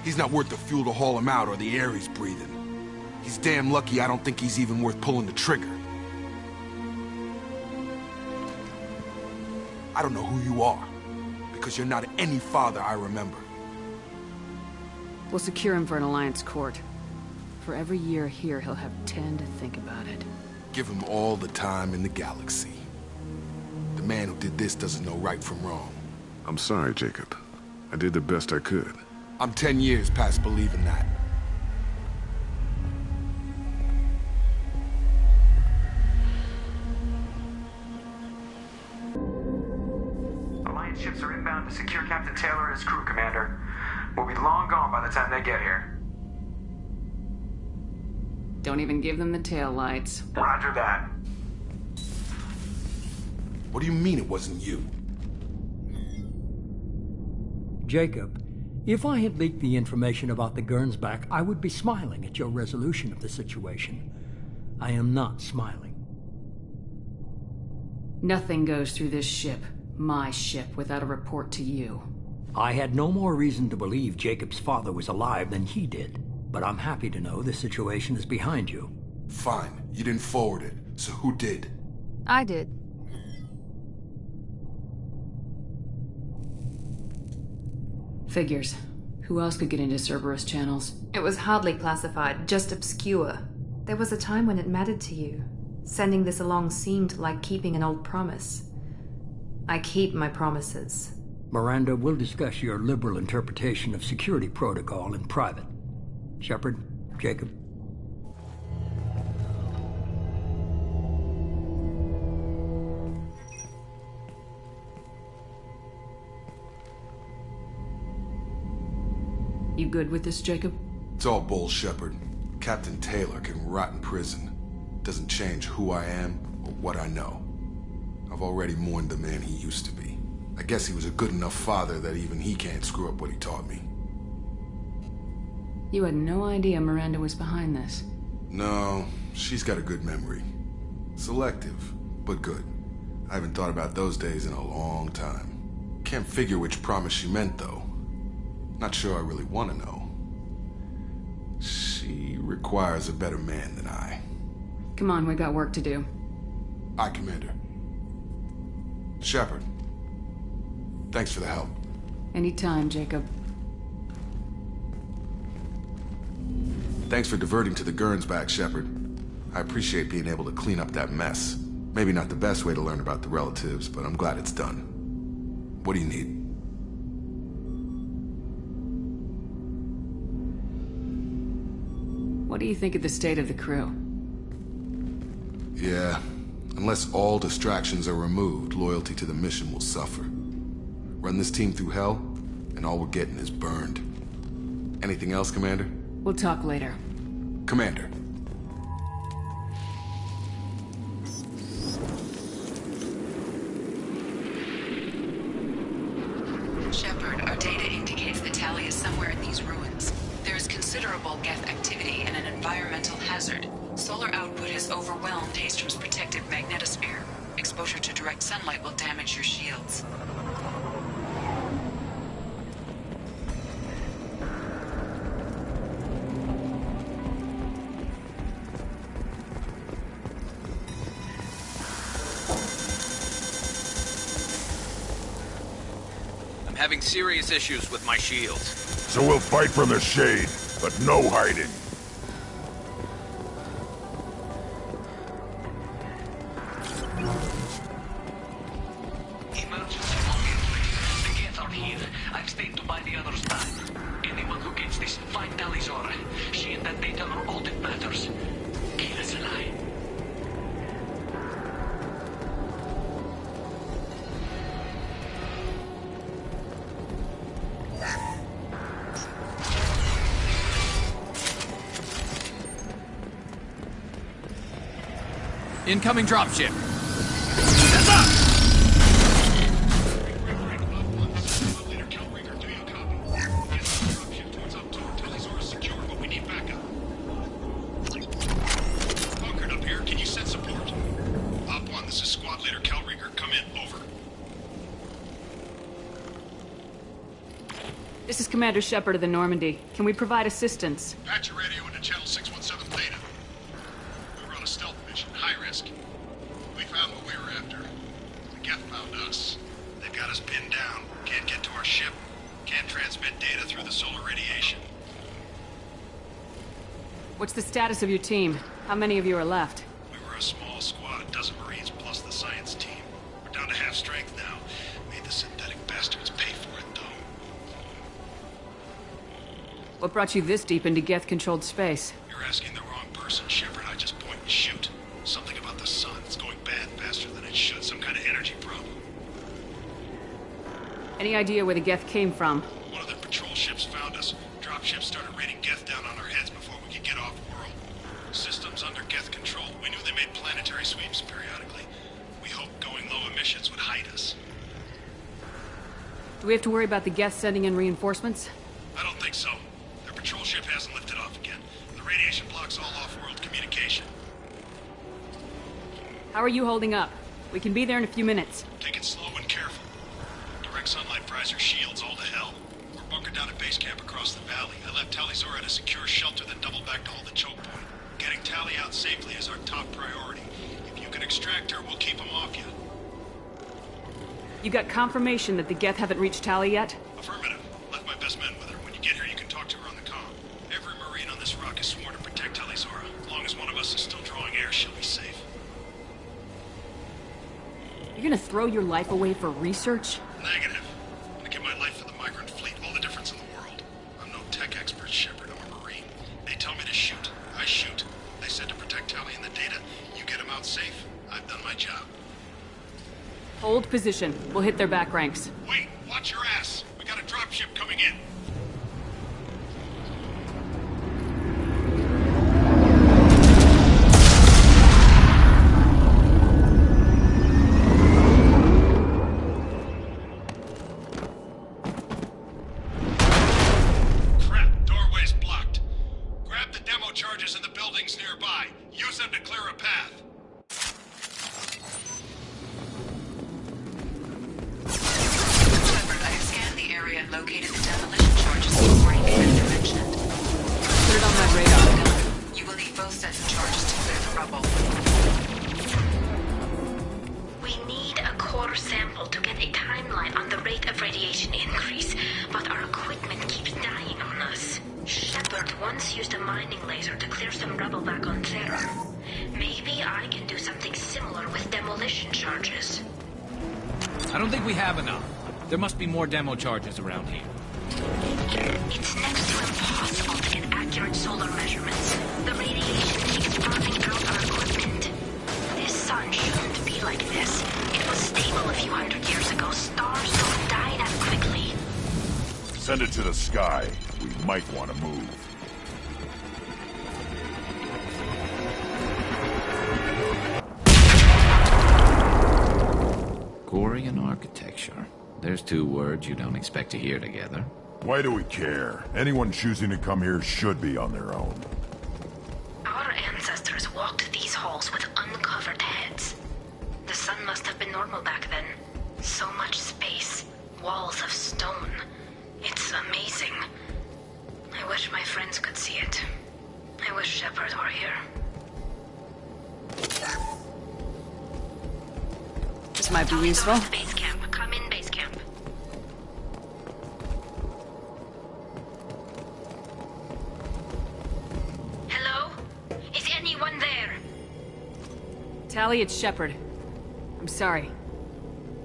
He's not worth the fuel to haul him out or the air he's breathing. He's damn lucky I don't think he's even worth pulling the trigger. I don't know who you are, because you're not any father I remember. We'll secure him for an Alliance court. For every year here, he'll have 10 to think about it. Give him all the time in the galaxy. The man who did this doesn't know right from wrong. I'm sorry, Jacob. I did the best I could. I'm 10 years past believing that. Alliance ships are inbound to secure Captain Taylor and his crew, Commander. We'll be long gone by the time they get here. Don't even give them the tail lights. Roger that. What do you mean it wasn't you? Jacob, if I had leaked the information about the Gernsback, I would be smiling at your resolution of the situation. I am not smiling. Nothing goes through this ship, my ship, without a report to you. I had no more reason to believe Jacob's father was alive than he did, but I'm happy to know the situation is behind you. Fine. You didn't forward it, so who did? I did. Figures. Who else could get into Cerberus channels? It was hardly classified, just obscure. There was a time when it mattered to you. Sending this along seemed like keeping an old promise. I keep my promises. Miranda, we'll discuss your liberal interpretation of security protocol in private. Shepard, Jacob. You good with this, Jacob? It's all bull, Shepard. Captain Taylor can rot in prison. Doesn't change who I am or what I know. I've already mourned the man he used to be. I guess he was a good enough father that even he can't screw up what he taught me. You had no idea Miranda was behind this. No, she's got a good memory. Selective, but good. I haven't thought about those days in a long time. Can't figure which promise she meant, though. Not sure I really want to know. She requires a better man than I. Come on, we got work to do. Aye, Commander. Shepard. Thanks for the help. Anytime, Jacob. Thanks for diverting to the Gernsback, Shepard. I appreciate being able to clean up that mess. Maybe not the best way to learn about the relatives, but I'm glad it's done. What do you need? What do you think of the state of the crew? Yeah, unless all distractions are removed, loyalty to the mission will suffer. Run this team through hell, and all we're getting is burned. Anything else, Commander? We'll talk later. Commander. Shepard, our data indicates that Tali is somewhere in these ruins. There is considerable Geth activity and an environmental hazard. Solar output has overwhelmed Hastrom's protective magnetosphere. Exposure to direct sunlight will damage your shields. Having serious issues with my shields. So we'll fight from the shade, but no hiding. Emergency login, please. The Geth are here. I've stayed to buy the others time. Anyone who gets this, find Talizora. She and that data are all that matters. Kill us alive. Incoming dropship. Bunkered up here. Can you send support? Op 1, this is Squad Leader Kelringer. Come in. Over. This is Commander Shepard of the Normandy. Can we provide assistance? Patch your radio into Channel 617 Theta. We were on a stealth mission, high risk. We found what we were after. The Geth found us. They've got us pinned down. Can't get to our ship. Can't transmit data through the solar radiation. What's the status of your team? How many of you are left? We were a small squad, a dozen Marines plus the science team. We're down to half strength now. Made the synthetic bastards pay for it, though. What brought you this deep into Geth-controlled space? You're asking the wrong person, Shepard. I just point and shoot. Something about the sun. It's going bad faster than it should. Some kind of energy problem. Any idea where the Geth came from? One of their patrol ships found us. Dropships started raining Geth down on our heads before we could get off-world. Systems under Geth control. We knew they made planetary sweeps periodically. We hoped going low emissions would hide us. Do we have to worry about the Geth sending in reinforcements? I don't think so. Their patrol ship hasn't lifted off again. The radiation blocks all off-world communication. How are you holding up? We can be there in a few minutes. Take it slow and careful. Direct sunlight fries our shields all to hell. We're bunkered down at base camp across the valley. I left Talizora at a secure shelter, then doubled back to hold the choke point. Getting Tali out safely is our top priority. If you can extract her, we'll keep them off you. You got confirmation that the Geth haven't reached Tali yet? Affirmative. Left my best men with her. When you get here, you can talk to her on the comm. Every Marine on this rock is sworn to protect Talizora. As long as one of us is still drawing air, she'll be safe. You're gonna throw your life away for research? Negative. I'm gonna give my life for the migrant fleet. All the difference in the world. I'm no tech expert, Shepard. I'm a Marine. They tell me to shoot. I shoot. They said to protect Tali and the data. You get them out safe. I've done my job. Hold position. We'll hit their back ranks. Wait! Watch your ass! We got a dropship coming in! beings nearby. Use them to clear a path. Shepard, I have scanned the area and located the demolition charges before you Commander mentioned. Put it on my radar. You will need both sets of charges to clear the rubble. We need a core sample to get a timeline on the rate of radiation increase, but our equipment keeps dying on us. Shepard once used a mining laser to clear some rubble back on Terra. Maybe I can do something similar with demolition charges. I don't think we have enough. There must be more demo charges around here. It's next to impossible to get accurate solar measurements. The radiation keeps burning out our equipment. This sun shouldn't be like this. It was stable a few hundred years ago. Stars don't die that quickly. Send it to the sky. We might want to move. Quarian architecture. There's two words you don't expect to hear together. Why do we care? Anyone choosing to come here should be on their own. Our ancestors walked these halls with uncovered heads. The sun must have been normal back then. So much space, walls of stone. It's amazing. I wish my friends could see it. I wish Shepard were here. This might be useful. Base camp. Come in, base camp. Hello? Is anyone there? Tali, it's Shepard. I'm sorry.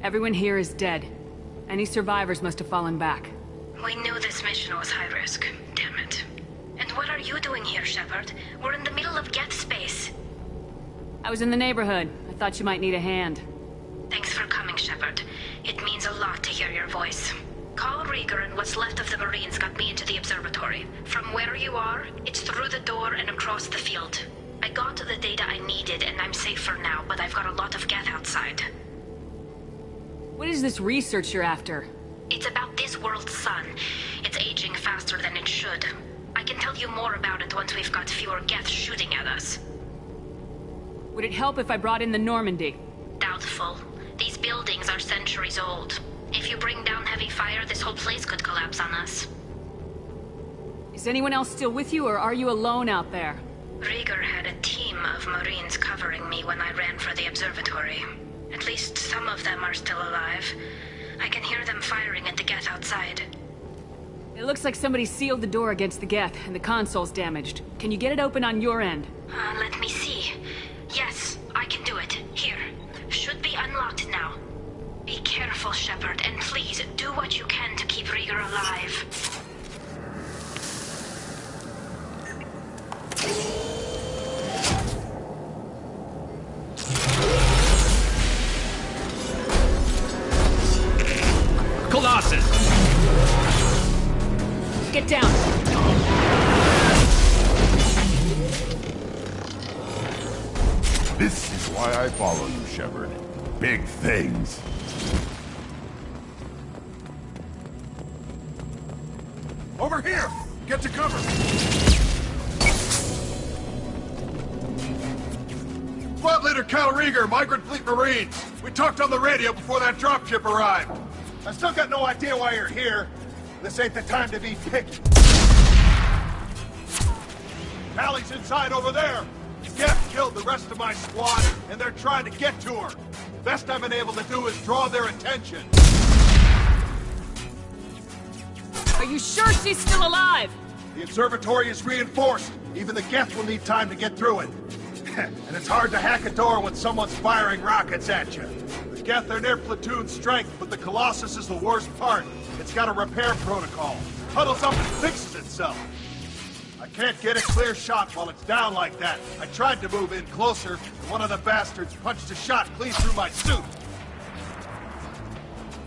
Everyone here is dead. Any survivors must have fallen back. We knew this mission was high risk. Damn it. And what are you doing here, Shepard? We're in the middle of Geth space. I was in the neighborhood. I thought you might need a hand. Thanks for coming, Shepard. It means a lot to hear your voice. Call Rieger and what's left of the Marines got me into the observatory. From where you are, it's through the door and across the field. I got the data I needed and I'm safe for now, but I've got a lot of Geth outside. What is this research you're after? It's about this world's sun. It's aging faster than it should. I can tell you more about it once we've got fewer Geth shooting at us. Would it help if I brought in the Normandy? Doubtful. These buildings are centuries old. If you bring down heavy fire, this whole place could collapse on us. Is anyone else still with you, or are you alone out there? Rieger had a team of Marines covering me when I ran for the observatory. At least some of them are still alive. I can hear them firing at the Geth outside. It looks like somebody sealed the door against the Geth, and the console's damaged. Can you get it open on your end? Let me see. Yes, I can do it. Here. Should be unlocked now. Be careful, Shepard, and please do what you can to keep Rieger alive. Colossus! Get down! This is why I follow you, Shepard. Big things. Over here! Get to cover! Squad Leader Cal Rieger, Migrant Fleet Marines. We talked on the radio before that dropship arrived. I still got no idea why you're here. This ain't the time to be picky. Tali's inside over there. Geth killed the rest of my squad, and they're trying to get to her. Best I've been able to do is draw their attention. Are you sure she's still alive? The observatory is reinforced. Even the Geth will need time to get through it. And it's hard to hack a door when someone's firing rockets at you. The Geth are near platoon strength, but the Colossus is the worst part. It's got a repair protocol. Huddles up and fixes itself. I can't get a clear shot while it's down like that. I tried to move in closer, and one of the bastards punched a shot clean through my suit.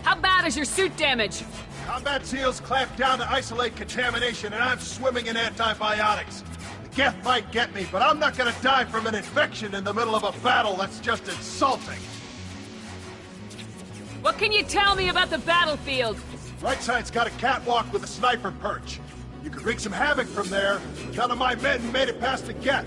How bad is your suit damage? Combat SEALs clamp down to isolate contamination, and I'm swimming in antibiotics. The Geth might get me, but I'm not gonna die from an infection in the middle of a battle. That's just insulting. What can you tell me about the battlefield? Right side's got a catwalk with a sniper perch. You could wreak some havoc from there, but none of my men made it past the Geth.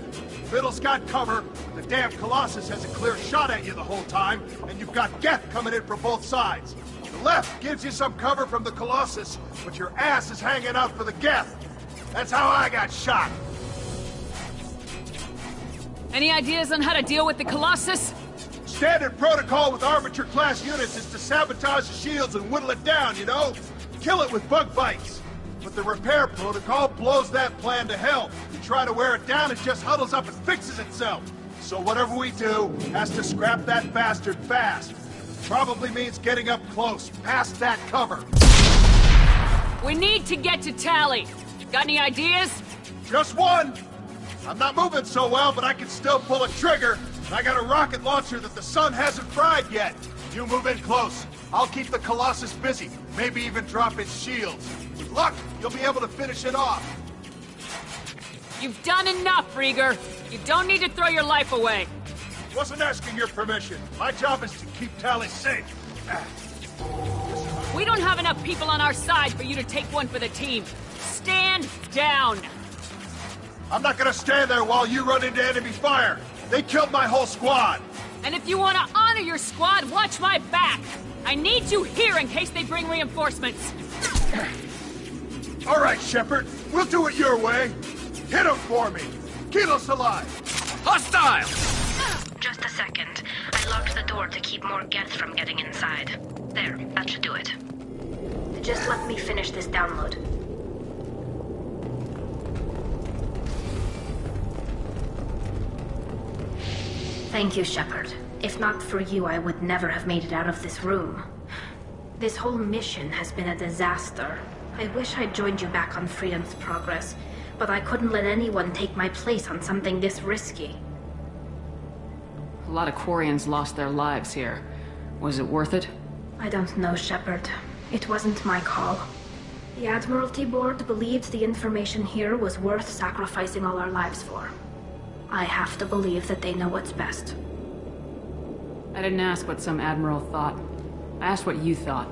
Middle's got cover, but the damn Colossus has a clear shot at you the whole time, and you've got Geth coming in from both sides. The left gives you some cover from the Colossus, but your ass is hanging out for the Geth. That's how I got shot. Any ideas on how to deal with the Colossus? Standard protocol with Arbiter-class units is to sabotage the shields and whittle it down, you know? Kill it with bug bites. But the repair protocol blows that plan to hell. You try to wear it down, it just huddles up and fixes itself. So whatever we do has to scrap that bastard fast. Probably means getting up close, past that cover. We need to get to Tali. Got any ideas? Just one. I'm not moving so well, but I can still pull a trigger. And I got a rocket launcher that the sun hasn't fried yet. You move in close. I'll keep the Colossus busy. Maybe even drop its shields. With luck, you'll be able to finish it off. You've done enough, Rieger. You don't need to throw your life away. Wasn't asking your permission. My job is to keep Tali safe. We don't have enough people on our side for you to take one for the team. Stand down. I'm not gonna stand there while you run into enemy fire. They killed my whole squad. And if you want to honor your squad, watch my back. I need you here in case they bring reinforcements. All right, Shepard. We'll do it your way. Hit him for me. Kilos alive. Hostile! Just a second. I locked the door to keep more Geth from getting inside. There, that should do it. Just let me finish this download. Thank you, Shepard. If not for you, I would never have made it out of this room. This whole mission has been a disaster. I wish I'd joined you back on Freedom's Progress, but I couldn't let anyone take my place on something this risky. A lot of quarians lost their lives here. Was it worth it? I don't know, Shepard. It wasn't my call. The Admiralty Board believed the information here was worth sacrificing all our lives for. I have to believe that they know what's best. I didn't ask what some admiral thought. I asked what you thought.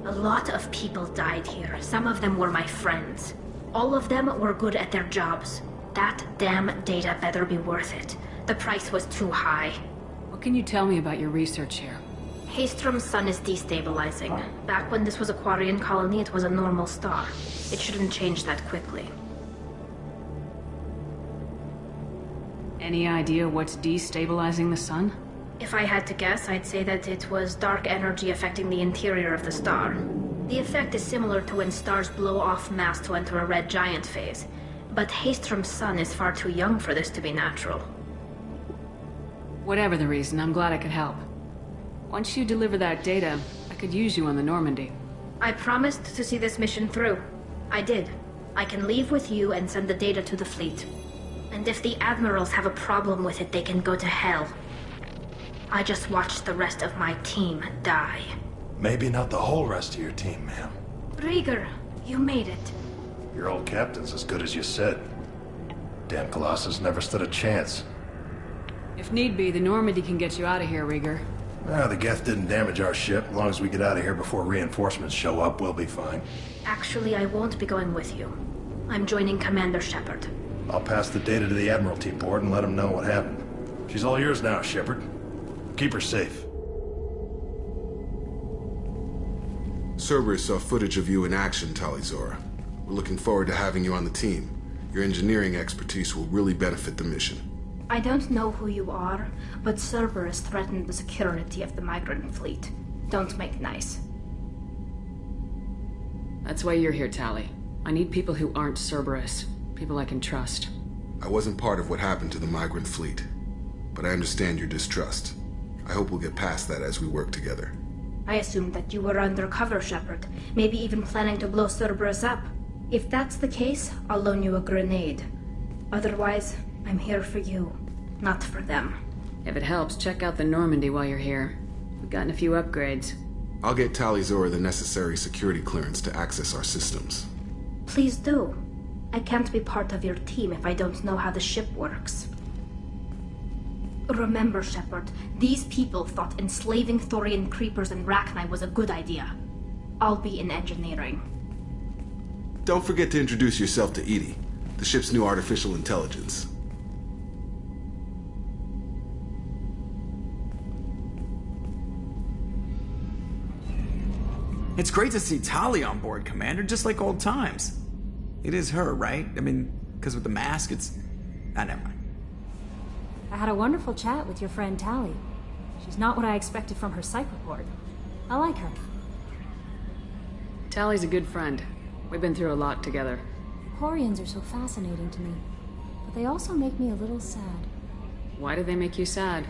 A lot of people died here. Some of them were my friends. All of them were good at their jobs. That damn data better be worth it. The price was too high. What can you tell me about your research here? Haestrom's sun is destabilizing. Back when this was a quarian colony, it was a normal star. It shouldn't change that quickly. Any idea what's destabilizing the sun? If I had to guess, I'd say that it was dark energy affecting the interior of the star. The effect is similar to when stars blow off mass to enter a red giant phase. But Haestrom's sun is far too young for this to be natural. Whatever the reason, I'm glad I could help. Once you deliver that data, I could use you on the Normandy. I promised to see this mission through. I did. I can leave with you and send the data to the fleet. And if the admirals have a problem with it, they can go to hell. I just watched the rest of my team die. Maybe not the whole rest of your team, ma'am. Rieger, you made it. Your old captain's as good as you said. Damn Colossus never stood a chance. If need be, the Normandy can get you out of here, Rieger. The Geth didn't damage our ship. As long as we get out of here before reinforcements show up, we'll be fine. Actually, I won't be going with you. I'm joining Commander Shepard. I'll pass the data to the Admiralty Board and let them know what happened. She's all yours now, Shepard. Keep her safe. Cerberus saw footage of you in action, Tali. We're looking forward to having you on the team. Your engineering expertise will really benefit the mission. I don't know who you are, but Cerberus threatened the security of the migrant fleet. Don't make nice. That's why you're here, Tali. I need people who aren't Cerberus. People I can trust. I wasn't part of what happened to the migrant fleet, but I understand your distrust. I hope we'll get past that as we work together. I assumed that you were undercover, Shepard. Maybe even planning to blow Cerberus up. If that's the case, I'll loan you a grenade. Otherwise, I'm here for you, not for them. If it helps, check out the Normandy while you're here. We've gotten a few upgrades. I'll get Tali the necessary security clearance to access our systems. Please do. I can't be part of your team if I don't know how the ship works. Remember, Shepard, these people thought enslaving Thorian creepers and Rachni was a good idea. I'll be in engineering. Don't forget to introduce yourself to EDI, the ship's new artificial intelligence. It's great to see Tali on board, Commander, just like old times. It is her, right? I mean, because with the mask, it's... never mind. I had a wonderful chat with your friend Tali. She's not what I expected from her psych report. I like her. Tally's a good friend. We've been through a lot together. Quarians are so fascinating to me, but they also make me a little sad. Why do they make you sad?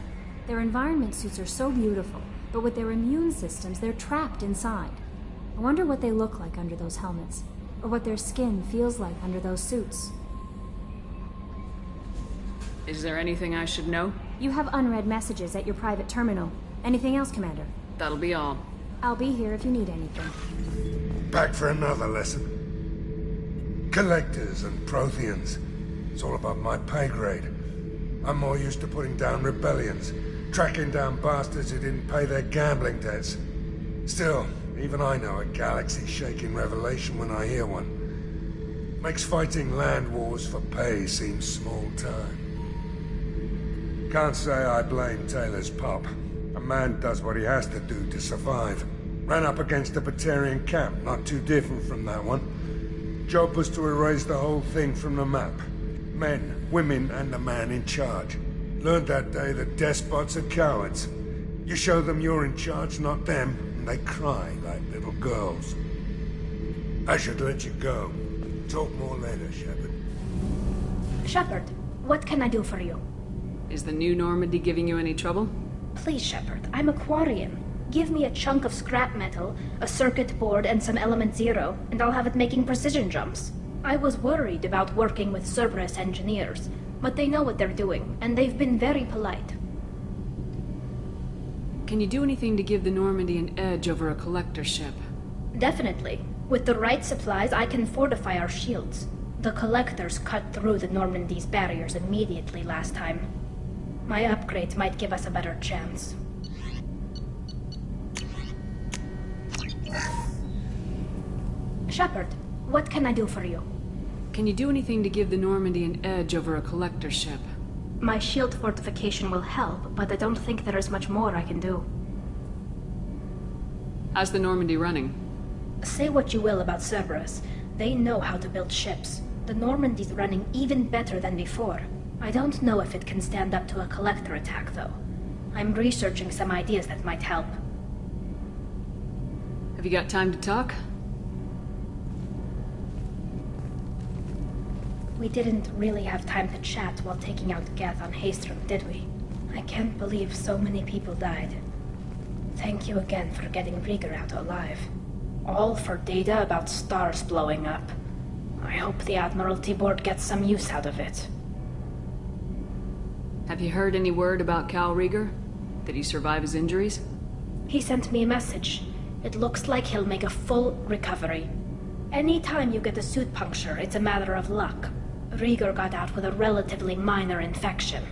Their environment suits are so beautiful, but with their immune systems, they're trapped inside. I wonder what they look like under those helmets, or what their skin feels like under those suits. Is there anything I should know? You have unread messages at your private terminal. Anything else, Commander? That'll be all. I'll be here if you need anything. Back for another lesson. Collectors and Protheans. It's all above my pay grade. I'm more used to putting down rebellions, tracking down bastards who didn't pay their gambling debts. Still, even I know a galaxy-shaking revelation when I hear one. Makes fighting land wars for pay seem small time. Can't say I blame Taylor's pop. A man does what he has to do to survive. Ran up against a Batarian camp, not too different from that one. Job was to erase the whole thing from the map. Men, women, and the man in charge. Learned that day that despots are cowards. You show them you're in charge, not them, and they cry like little girls. I should let you go. Talk more later, Shepard. Shepard, what can I do for you? Is the new Normandy giving you any trouble? Please, Shepard, I'm a quarian. Give me a chunk of scrap metal, a circuit board, and some element zero, and I'll have it making precision jumps. I was worried about working with Cerberus engineers, but they know what they're doing, and they've been very polite. Can you do anything to give the Normandy an edge over a collector ship? Definitely. With the right supplies, I can fortify our shields. The collectors cut through the Normandy's barriers immediately last time. My upgrades might give us a better chance. Shepard, what can I do for you? Can you do anything to give the Normandy an edge over a collector ship? My shield fortification will help, but I don't think there is much more I can do. How's the Normandy running? Say what you will about Cerberus. They know how to build ships. The Normandy's running even better than before. I don't know if it can stand up to a collector attack, though. I'm researching some ideas that might help. Have you got time to talk? We didn't really have time to chat while taking out Gath on Haestrom, did we? I can't believe so many people died. Thank you again for getting Rieger out alive. All for data about stars blowing up. I hope the Admiralty Board gets some use out of it. Have you heard any word about Cal Rieger? Did he survive his injuries? He sent me a message. It looks like he'll make a full recovery. Anytime you get a suit puncture, it's a matter of luck. Rieger got out with a relatively minor infection.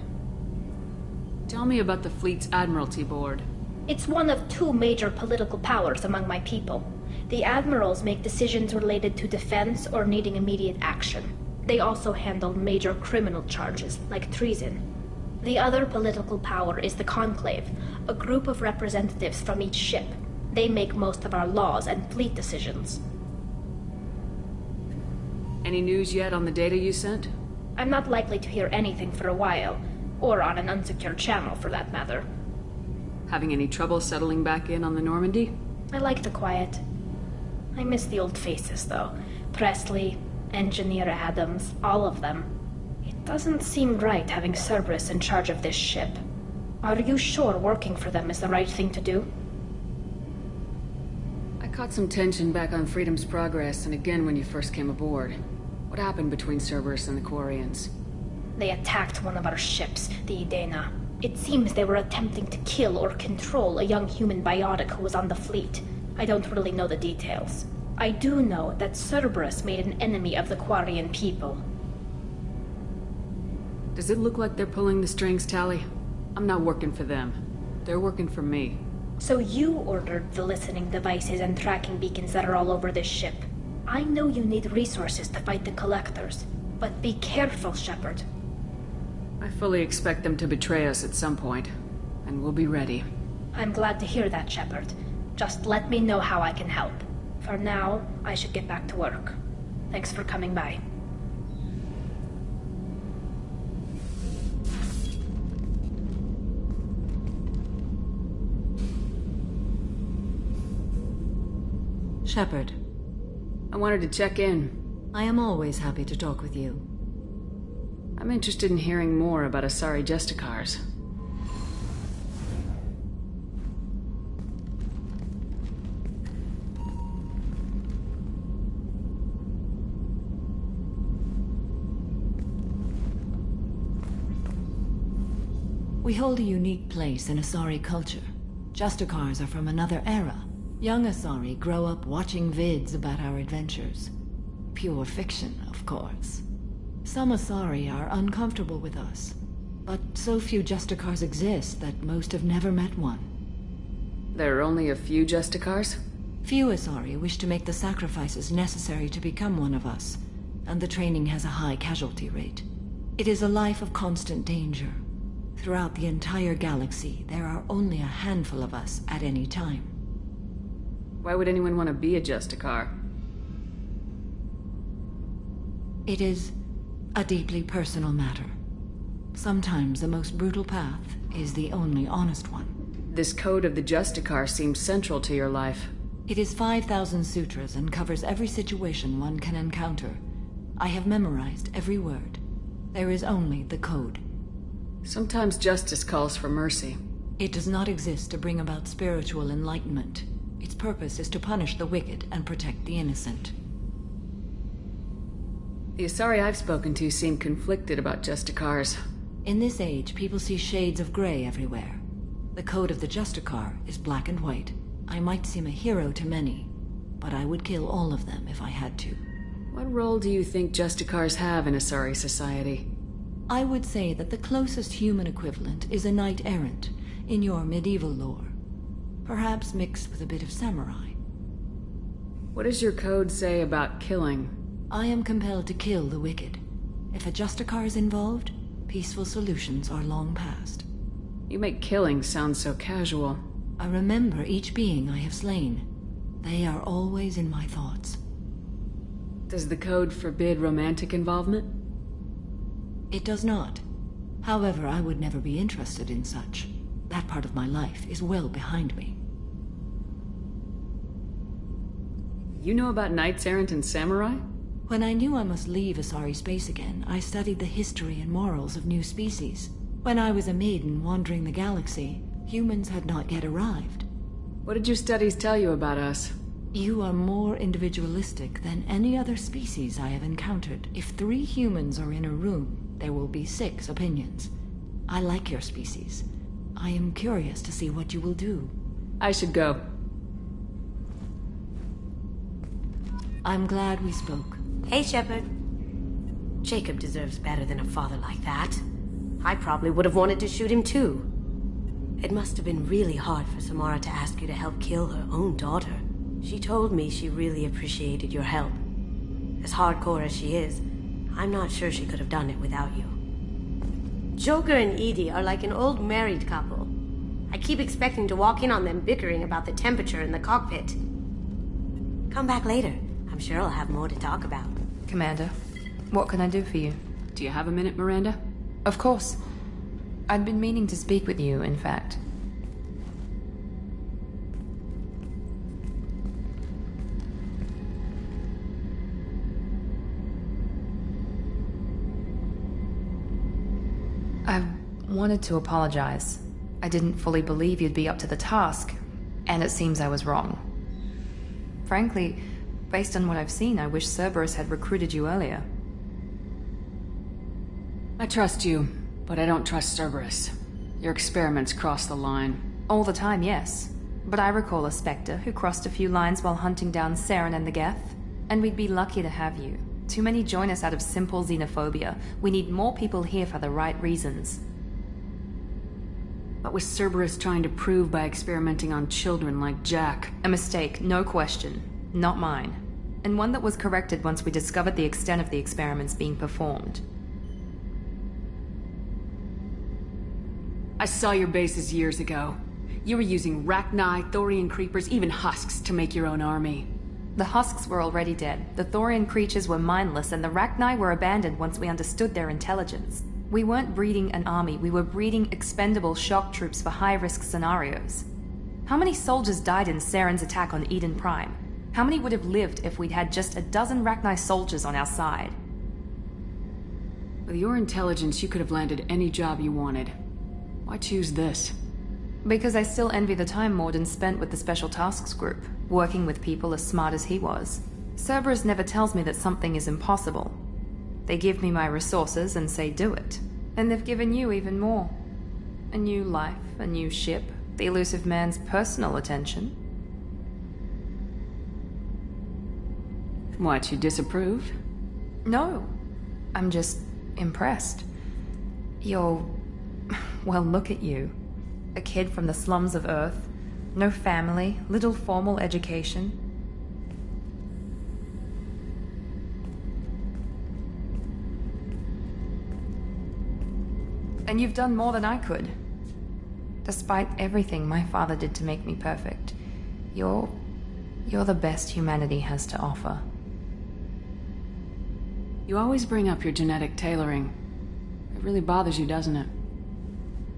Tell me about the fleet's Admiralty Board. It's one of two major political powers among my people. The admirals make decisions related to defense or needing immediate action. They also handle major criminal charges, like treason. The other political power is the Conclave, a group of representatives from each ship. They make most of our laws and fleet decisions. Any news yet on the data you sent? I'm not likely to hear anything for a while, or on an unsecured channel for that matter. Having any trouble settling back in on the Normandy? I like the quiet. I miss the old faces, though. Presley, Engineer Adams, all of them. It doesn't seem right having Cerberus in charge of this ship. Are you sure working for them is the right thing to do? I caught some tension back on Freedom's Progress, and again when you first came aboard. What happened between Cerberus and the Quarians? They attacked one of our ships, the Idena. It seems they were attempting to kill or control a young human biotic who was on the fleet. I don't really know the details. I do know that Cerberus made an enemy of the Quarian people. Does it look like they're pulling the strings, Tali? I'm not working for them. They're working for me. So you ordered the listening devices and tracking beacons that are all over this ship. I know you need resources to fight the Collectors, but be careful, Shepard. I fully expect them to betray us at some point, and we'll be ready. I'm glad to hear that, Shepard. Just let me know how I can help. For now, I should get back to work. Thanks for coming by. Shepard. I wanted to check in. I am always happy to talk with you. I'm interested in hearing more about Asari Justicars. We hold a unique place in Asari culture. Justicars are from another era. Young Asari grow up watching vids about our adventures. Pure fiction, of course. Some Asari are uncomfortable with us, but so few Justicars exist that most have never met one. There are only a few Justicars? Few Asari wish to make the sacrifices necessary to become one of us, and the training has a high casualty rate. It is a life of constant danger. Throughout the entire galaxy, there are only a handful of us at any time. Why would anyone want to be a Justicar? It is a deeply personal matter. Sometimes the most brutal path is the only honest one. This code of the Justicar seems central to your life. It is 5,000 sutras and covers every situation one can encounter. I have memorized every word. There is only the code. Sometimes justice calls for mercy. It does not exist to bring about spiritual enlightenment. Its purpose is to punish the wicked and protect the innocent. The Asari I've spoken to seem conflicted about Justicars. In this age, people see shades of gray everywhere. The code of the Justicar is black and white. I might seem a hero to many, but I would kill all of them if I had to. What role do you think Justicars have in Asari society? I would say that the closest human equivalent is a knight-errant in your medieval lore. Perhaps mixed with a bit of samurai. What does your code say about killing? I am compelled to kill the wicked. If a Justicar is involved, peaceful solutions are long past. You make killing sound so casual. I remember each being I have slain. They are always in my thoughts. Does the code forbid romantic involvement? It does not. However, I would never be interested in such. That part of my life is well behind me. You know about knights errant and samurai? When I knew I must leave Asari space again, I studied the history and morals of new species. When I was a maiden wandering the galaxy, humans had not yet arrived. What did your studies tell you about us? You are more individualistic than any other species I have encountered. If 3 humans are in a room, there will be 6 opinions. I like your species. I am curious to see what you will do. I should go. I'm glad we spoke. Hey, Shepard. Jacob deserves better than a father like that. I probably would have wanted to shoot him too. It must have been really hard for Samara to ask you to help kill her own daughter. She told me she really appreciated your help. As hardcore as she is, I'm not sure she could have done it without you. Joker and Edie are like an old married couple. I keep expecting to walk in on them bickering about the temperature in the cockpit. Come back later. I'm sure I'll have more to talk about. Commander, what can I do for you? Do you have a minute, Miranda? Of course. I'd been meaning to speak with you, in fact. I wanted to apologize. I didn't fully believe you'd be up to the task, and it seems I was wrong. Frankly, based on what I've seen, I wish Cerberus had recruited you earlier. I trust you, but I don't trust Cerberus. Your experiments cross the line. All the time, yes. But I recall a Spectre who crossed a few lines while hunting down Saren and the Geth, and we'd be lucky to have you. Too many join us out of simple xenophobia. We need more people here for the right reasons. What was Cerberus trying to prove by experimenting on children like Jack? A mistake, no question. Not mine. And one that was corrected once we discovered the extent of the experiments being performed. I saw your bases years ago. You were using Rachni, Thorian creepers, even husks to make your own army. The husks were already dead, the Thorian creatures were mindless, and the Rachni were abandoned once we understood their intelligence. We weren't breeding an army, we were breeding expendable shock troops for high-risk scenarios. How many soldiers died in Saren's attack on Eden Prime? How many would have lived if we'd had just a dozen Rachni soldiers on our side? With your intelligence, you could have landed any job you wanted. Why choose this? Because I still envy the time Morden spent with the Special Tasks Group, working with people as smart as he was. Cerberus never tells me that something is impossible. They give me my resources and say do it. And they've given you even more. A new life, a new ship, the elusive man's personal attention. What, you disapprove? No. I'm just impressed. You're... well, look at you. A kid from the slums of Earth. No family, little formal education. And you've done more than I could. Despite everything my father did to make me perfect, you're the best humanity has to offer. You always bring up your genetic tailoring. It really bothers you, doesn't it?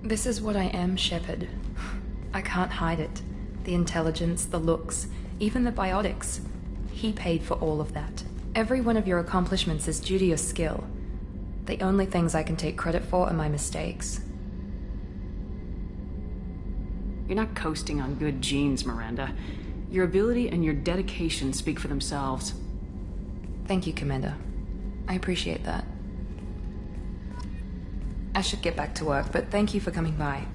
This is what I am, Shepard. I can't hide it. The intelligence, the looks, even the biotics. He paid for all of that. Every one of your accomplishments is due to your skill. The only things I can take credit for are my mistakes. You're not coasting on good genes, Miranda. Your ability and your dedication speak for themselves. Thank you, Commander. I appreciate that. I should get back to work, but thank you for coming by.